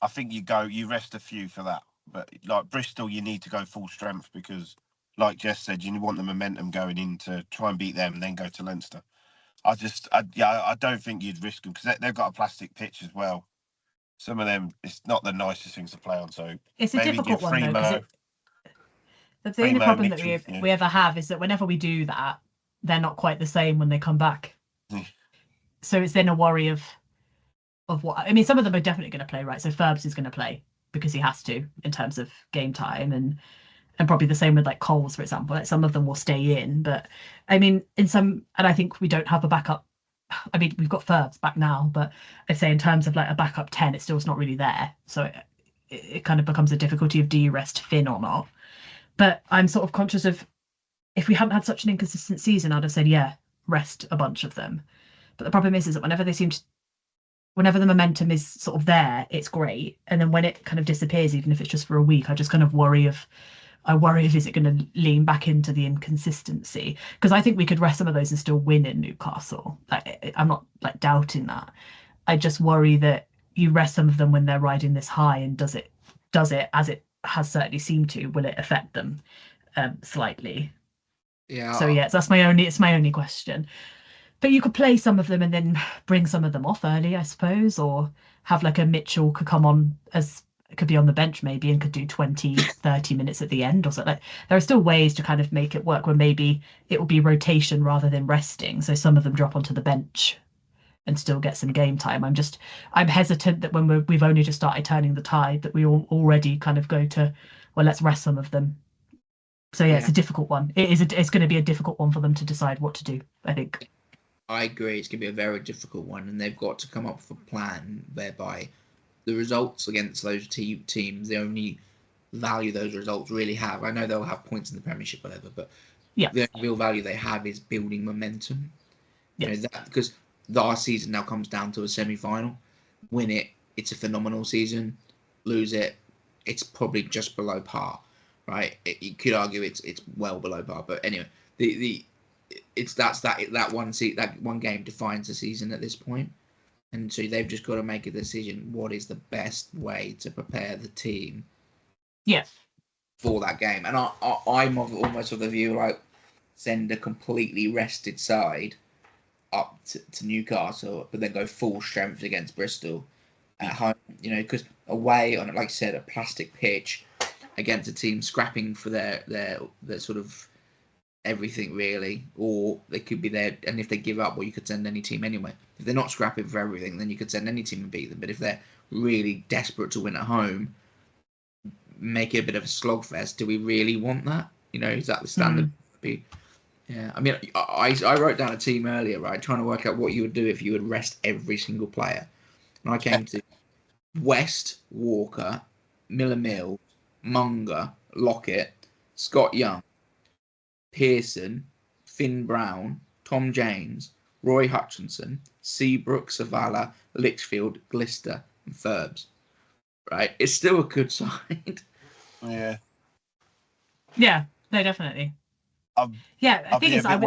Speaker 2: I think you rest a few for that. But like Bristol, you need to go full strength because, like Jess said, you want the momentum going in to try and beat them and then go to Leinster. I don't think you'd risk them because they've got a plastic pitch as well. Some of them, it's not the nicest things to play on. So
Speaker 3: it's a difficult one though, because the only problem that we ever have is that whenever we do that, they're not quite the same when they come back. So it's then a worry of what. I mean, some of them are definitely going to play, right? So Ferbs is going to play because he has to in terms of game time, and probably the same with like Coles, for example. Like some of them will stay in, but I mean, and I think we don't have a backup. I mean, we've got Ferbs back now, but I'd say in terms of like a backup 10, it's still not really there. So it kind of becomes a difficulty of do you rest Finn or not. But I'm sort of conscious of if we hadn't had such an inconsistent season, I'd have said, rest a bunch of them. But the problem is that whenever the momentum is sort of there, it's great. And then when it kind of disappears, even if it's just for a week, I just kind of worry if is it going to lean back into the inconsistency? Because I think we could rest some of those and still win in Newcastle. I'm not like doubting that. I just worry that you rest some of them when they're riding this high, and does it as it has certainly seemed to? Will it affect them slightly?
Speaker 1: Yeah.
Speaker 3: So it's my only question. But you could play some of them and then bring some of them off early, I suppose, or have like a Mitchell could come on could be on the bench maybe and could do 20, 30 minutes at the end or something. Like, there are still ways to kind of make it work where maybe it will be rotation rather than resting. So some of them drop onto the bench and still get some game time. I'm hesitant that when we've only just started turning the tide that we all already kind of go to, well, let's rest some of them. So it's a difficult one. It's going to be a difficult one for them to decide what to do, I think.
Speaker 1: I agree. It's going to be a very difficult one, and they've got to come up with a plan whereby the results against those teams, the only value those results really have. I know they'll have points in the Premiership, whatever, but the only real value they have is building momentum. Because our season now comes down to a semi-final. Win it, it's a phenomenal season. Lose it, it's probably just below par, right? You could argue it's well below par, but anyway, that one game defines the season at this point. And so they've just got to make a decision. What is the best way to prepare the team?
Speaker 3: Yes.
Speaker 1: for that game. And I'm almost of the view like send a completely rested side up to Newcastle, but then go full strength against Bristol at home. Because away on, like I said, a plastic pitch against a team scrapping for their sort of everything really, or they could be there, and if they give up, well, you could send any team anyway. If they're not scrapping for everything, then you could send any team and beat them. But if they're really desperate to win at home, make it a bit of a slogfest. Do we really want that? Is that the standard? Yeah, I mean, I wrote down a team earlier, right, trying to work out what you would do if you would rest every single player, and I came to West, Walker, Miller, Munger, Lockett, Scott Young, Pearson, Finn Brown, Tom James, Roy Hutchinson, Seabrook, Savala, Litchfield, Glister, and Ferbs. Right? It's still a good side.
Speaker 2: Yeah.
Speaker 3: Yeah, no, definitely. The thing is,
Speaker 2: Sorry,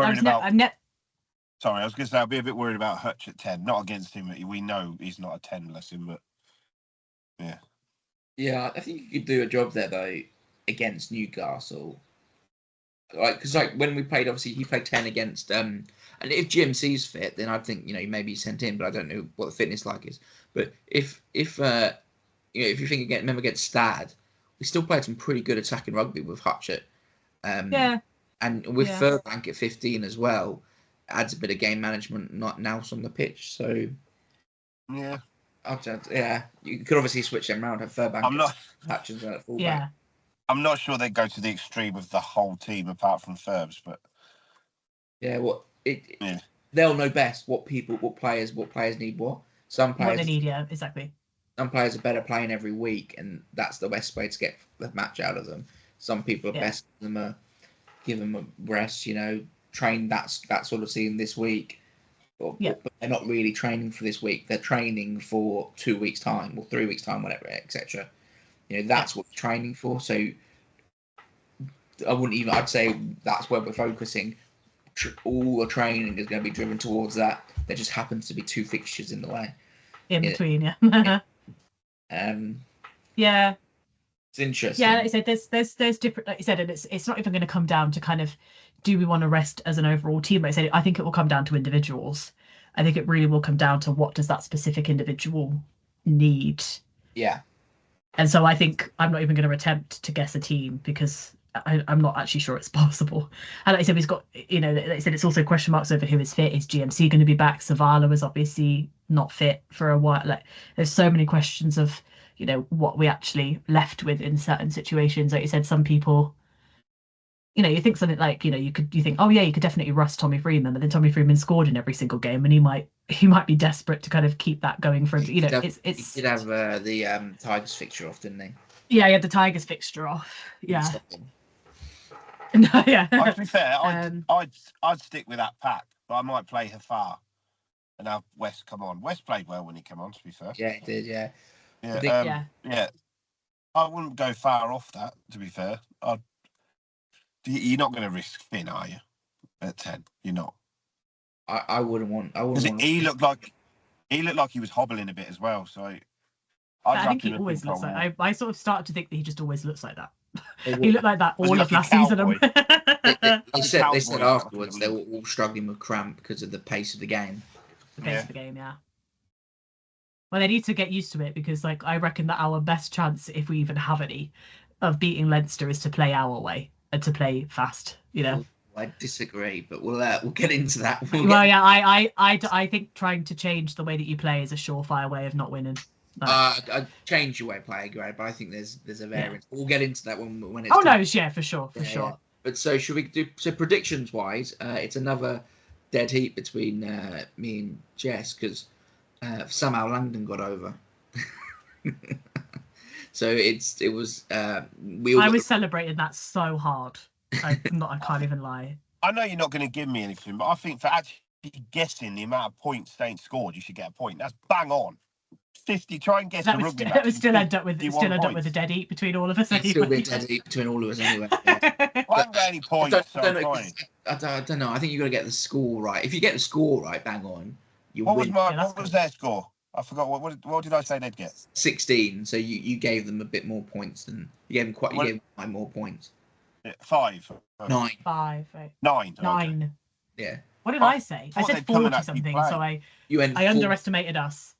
Speaker 2: I was going to say, I'll be a bit worried about Hutch at 10. Not against him. We know he's not a 10, bless him, but yeah.
Speaker 1: Yeah, I think you could do a job there, though, against Newcastle. Because when we played, obviously he played 10 against and if GMC's fit, then I'd think maybe he's sent in, but I don't know what the fitness like is. But if you think remember against Stad, we still played some pretty good attacking rugby with Hutchett, and with Furbank at 15 as well, adds a bit of game management, not now on the pitch. So
Speaker 2: yeah,
Speaker 1: you could obviously switch them around, have Furbank, Hutchinson at fullback.
Speaker 3: Yeah.
Speaker 2: I'm not sure they go to the extreme of the whole team apart from Ferbs, but
Speaker 1: they'll know best what players need what. Some players
Speaker 3: what they need, exactly.
Speaker 1: Some players are better playing every week, and that's the best way to get the match out of them. Some people are best give them a rest, train that sort of team this week. But they're not really training for this week. They're training for 2 weeks' time or 3 weeks' time, whatever, etc. That's what they're training for. So I'd say that's where we're focusing. All the training is going to be driven towards that. There just happens to be 2 fixtures in the way.
Speaker 3: In between,
Speaker 1: yeah. It's interesting.
Speaker 3: Yeah, like I said, there's different, like you said, and it's not even going to come down to kind of, do we want to rest as an overall team? Like I said, I think it will come down to individuals. I think it really will come down to what does that specific individual need.
Speaker 1: Yeah.
Speaker 3: And so I think I'm not even going to attempt to guess a team because I'm not actually sure it's possible. And like I said, we've got, like I said, it's also question marks over who is fit. Is GMC going to be back? Savala was obviously not fit for a while. Like, there's so many questions of, what we actually left with in certain situations. Like you said, some people, you think something like, you think, oh yeah, you could definitely rust Tommy Freeman, but then Tommy Freeman scored in every single game, and he might be desperate to kind of keep that going for him. He did
Speaker 1: have the Tigers fixture off, didn't he?
Speaker 3: Yeah, he had the Tigers fixture off. Yeah. No, yeah.
Speaker 2: To be fair, I'd stick with that pack, but I might play Hafar and have West come on. West played well when he came on, to be fair.
Speaker 1: Yeah, he did. Yeah.
Speaker 2: Yeah. I wouldn't go far off that, to be fair. You're not going to risk Finn, are you? At 10, you're not.
Speaker 1: I wouldn't want.
Speaker 2: He looked like he was hobbling a bit as well. So
Speaker 3: I think he always looks like. I sort of started to think that he just always looks like that. He looked like that all of last season.
Speaker 1: They said afterwards they were all struggling with cramp because of the pace of the game.
Speaker 3: The pace of the game, yeah. Well, they need to get used to it because, I reckon that our best chance, if we even have any, of beating Leinster is to play our way and to play fast.
Speaker 1: I disagree, but we'll get into that.
Speaker 3: I think trying to change the way that you play is a surefire way of not winning.
Speaker 1: I'd change your way of playing, great, but I think there's a variance. Yeah. We'll get into that when it's.
Speaker 3: Oh no, yeah, for sure.
Speaker 1: Yeah. But so should we do? So predictions wise, it's another dead heat between me and Jess because somehow Langdon got over. So it was. I
Speaker 3: was celebrating that so hard. I can't even lie.
Speaker 2: I know you're not going to give me anything, but I think for actually guessing the amount of points they ain't scored, you should get a point. That's bang on. 50. Try and guess the rugby match.
Speaker 3: It would still end up with a dead heat between all of us. Anyway.
Speaker 1: Still be a dead heat between all of us anyway. Yeah.
Speaker 2: Well, I haven't got any points.
Speaker 1: I don't know. I think you got to get the score right. If you get the score right, bang on. What
Speaker 2: was their score? I forgot what did I say they'd get?
Speaker 1: 16. So you gave them a bit more points than you gave them you gave them more points.
Speaker 2: 5.
Speaker 1: 9.
Speaker 3: 5.
Speaker 2: 9.
Speaker 3: 9.
Speaker 2: Okay.
Speaker 1: Yeah.
Speaker 3: What did I say? I said 40 something. So I underestimated us.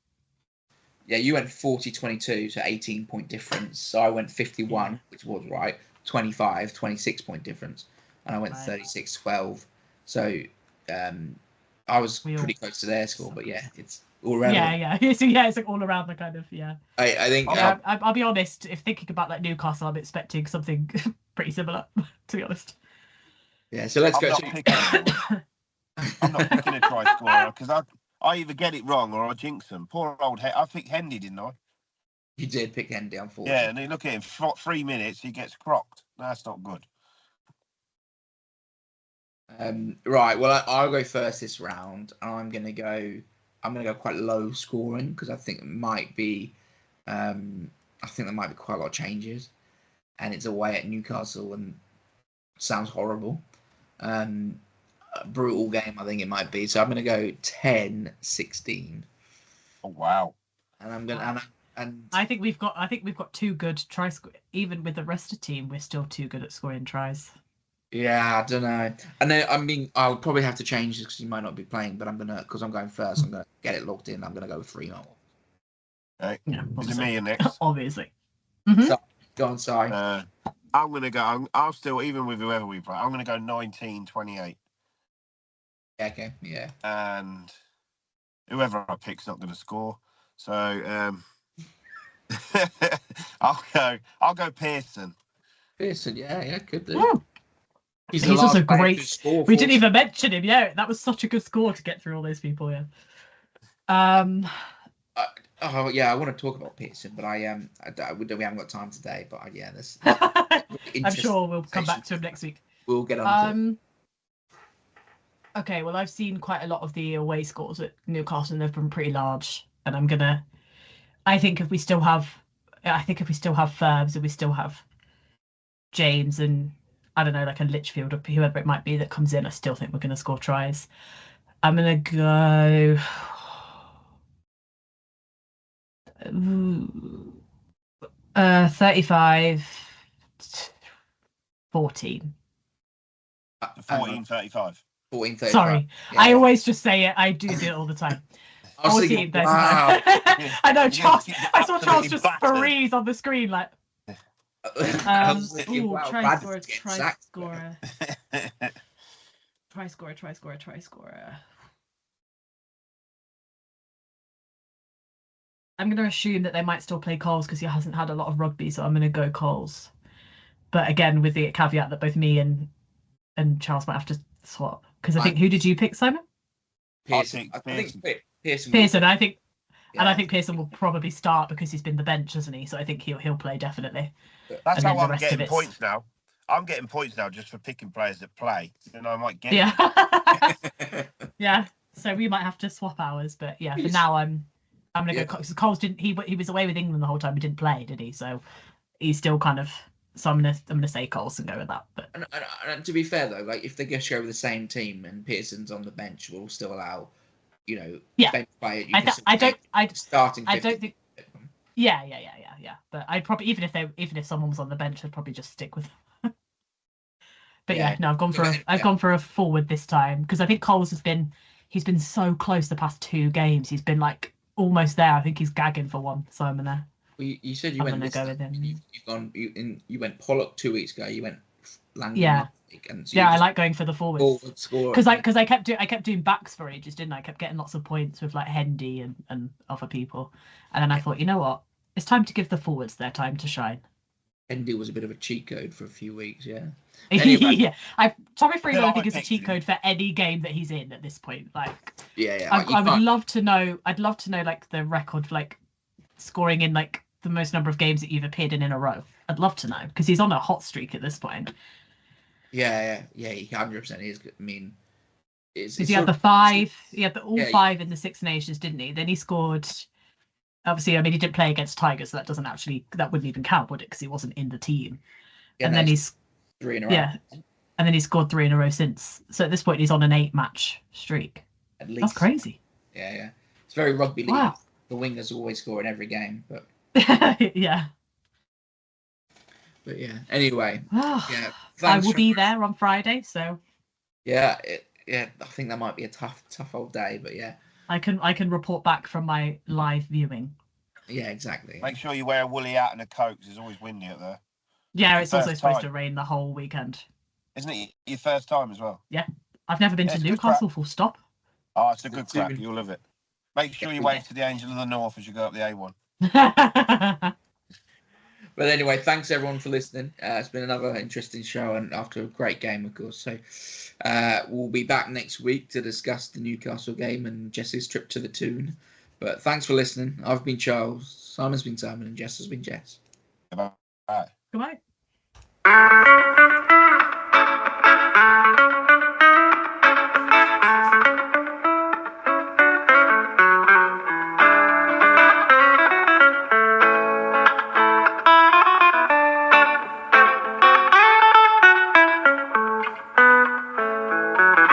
Speaker 1: Yeah, you went 40-22, so 18-point difference. So I went 51, which was right. 25, 26-point difference, and I went 36-12. So I was pretty close to their score, but yeah, it's all around.
Speaker 3: Yeah. So yeah, it's like all around the kind of
Speaker 1: I think.
Speaker 3: I'll be honest. If thinking about like Newcastle, I'm expecting something pretty similar. To be honest.
Speaker 1: Yeah. So let's go.
Speaker 2: I'm not picking a try scorer because I either get it wrong or I jinx them. Poor old I picked Hendy, didn't I?
Speaker 1: You did pick Hendy, unfortunately.
Speaker 2: Yeah, and then look at him. 3 minutes, he gets crocked. That's not good.
Speaker 1: Right. Well, I'll go first this round. I'm gonna go quite low scoring because I think it might be. I think there might be quite a lot of changes, and it's away at Newcastle, and sounds horrible. A brutal game, I think it might be. So I'm gonna go 10-16.
Speaker 2: Oh wow!
Speaker 1: And I'm gonna and
Speaker 3: I think we've got 2 good try score. Even with the rest of the team, we're still too good at scoring tries.
Speaker 1: Yeah, I don't know. And then, I mean, I'll probably have to change this because you might not be playing. But because I'm going first, I'm gonna get it locked in. I'm gonna go with 3 more.
Speaker 2: Right. Yeah, is it me next?
Speaker 3: Obviously.
Speaker 1: Mm-hmm. So, go on, sorry.
Speaker 2: I'm gonna go. I'll still, even with whoever we play, I'm gonna go 19-28.
Speaker 1: Okay, yeah.
Speaker 2: And whoever I pick's not going to score, so I'll go Pearson.
Speaker 1: Pearson, yeah, could do. Yeah.
Speaker 3: He's also great. We didn't even mention him. Yeah, that was such a good score to get through all those people. Yeah.
Speaker 1: I want to talk about Pearson, but we haven't got time today. But yeah, this
Speaker 3: I'm sure we'll come back to him next week.
Speaker 1: We'll get on to it.
Speaker 3: Okay, well, I've seen quite a lot of the away scores at Newcastle, and they've been pretty large. And I think if we still have Furbs and we still have James and I don't know, like a Litchfield or whoever it might be that comes in, I still think we're going to score tries. I'm going to go 35-14.
Speaker 2: 14-35.
Speaker 1: 14-35.
Speaker 3: Sorry, yeah. I always just say it. I do it all the time. 14-35. Wow. I know, Charles. I saw Charles just freeze on the screen, like. Try scorer. I'm going to assume that they might still play Coles because he hasn't had a lot of rugby, so I'm going to go Coles. But again, with the caveat that both me and Charles might have to swap. Because I think, who did you pick, Simon?
Speaker 1: Pearson. I think Pearson.
Speaker 3: Pearson, I think. Yeah. And I think Pearson will probably start because he's been the bench, hasn't he? So I think he'll play definitely.
Speaker 2: That's how I'm getting points now. I'm getting points now just for picking players that play. And I might get
Speaker 3: it. Yeah. So we might have to swap hours, but yeah. For now, I'm gonna go. Because Coles didn't. He was away with England the whole time. He didn't play, did he? So he's still kind of. So I'm gonna say Coles and go with that. But
Speaker 1: and to be fair though, like if they go share with the same team and Pearson's on the bench, we'll still allow. Bench player. I don't think. Yeah. But I'd probably even if someone was on the bench, I'd probably just stick with. But no, I've gone for a forward this time because I think Coles he's been so close the past 2 games. He's been like almost there. I think he's gagging for one. So I'm gonna. Well, you said you went.
Speaker 3: Go with him.
Speaker 1: You went Pollock 2 weeks ago. You went Langdon.
Speaker 3: Yeah.
Speaker 1: So
Speaker 3: I like going for the forwards because I kept doing backs for ages, didn't I? I kept getting lots of points with like Hendy and other people, and then I thought, you know what, it's time to give the forwards their time to shine.
Speaker 1: Hendy was a bit of a cheat code for a few weeks, yeah.
Speaker 3: Anyway. Yeah, Tommy Freeman I think is a cheat code for any game that he's in at this point. Like, I would love to know. I'd love to know like the record for like scoring in like the most number of games that you've appeared in a row. I'd love to know because he's on a hot streak at this point.
Speaker 1: Yeah, he 100% is. I mean,
Speaker 3: he had the 5. He had all 5 in the Six Nations, didn't he? Then he scored. Obviously, I mean, he didn't play against Tigers, so that wouldn't even count, would it? Because he wasn't in the team. Yeah, and then he's
Speaker 1: 3 in a row.
Speaker 3: Yeah, and then he scored 3 in a row since. So at this point, he's on an 8-match streak.
Speaker 1: At least.
Speaker 3: That's crazy.
Speaker 1: Yeah. It's very rugby league.
Speaker 3: Wow.
Speaker 1: the wingers always score in every game, but
Speaker 3: yeah.
Speaker 1: But yeah. Anyway, yeah.
Speaker 3: I will be there on Friday, so
Speaker 1: yeah, I think that might be a tough old day, but yeah.
Speaker 3: I can report back from my live viewing.
Speaker 1: Yeah, exactly.
Speaker 2: Make sure you wear a woolly hat and a coat because it's always windy up there.
Speaker 3: Yeah, it's also supposed to rain the whole weekend.
Speaker 2: Isn't it your first time as well?
Speaker 3: Yeah. I've never been to Newcastle, full stop.
Speaker 2: Oh, it's a good crack. You'll love it. Make sure you wave to the Angel of the North as you go up the A1.
Speaker 1: But anyway, thanks everyone for listening. It's been another interesting show, and after a great game, of course. So we'll be back next week to discuss the Newcastle game and Jess's trip to the Toon. But thanks for listening. I've been Charles, Simon's been Simon, and Jess has been Jess.
Speaker 2: Goodbye.
Speaker 3: Goodbye.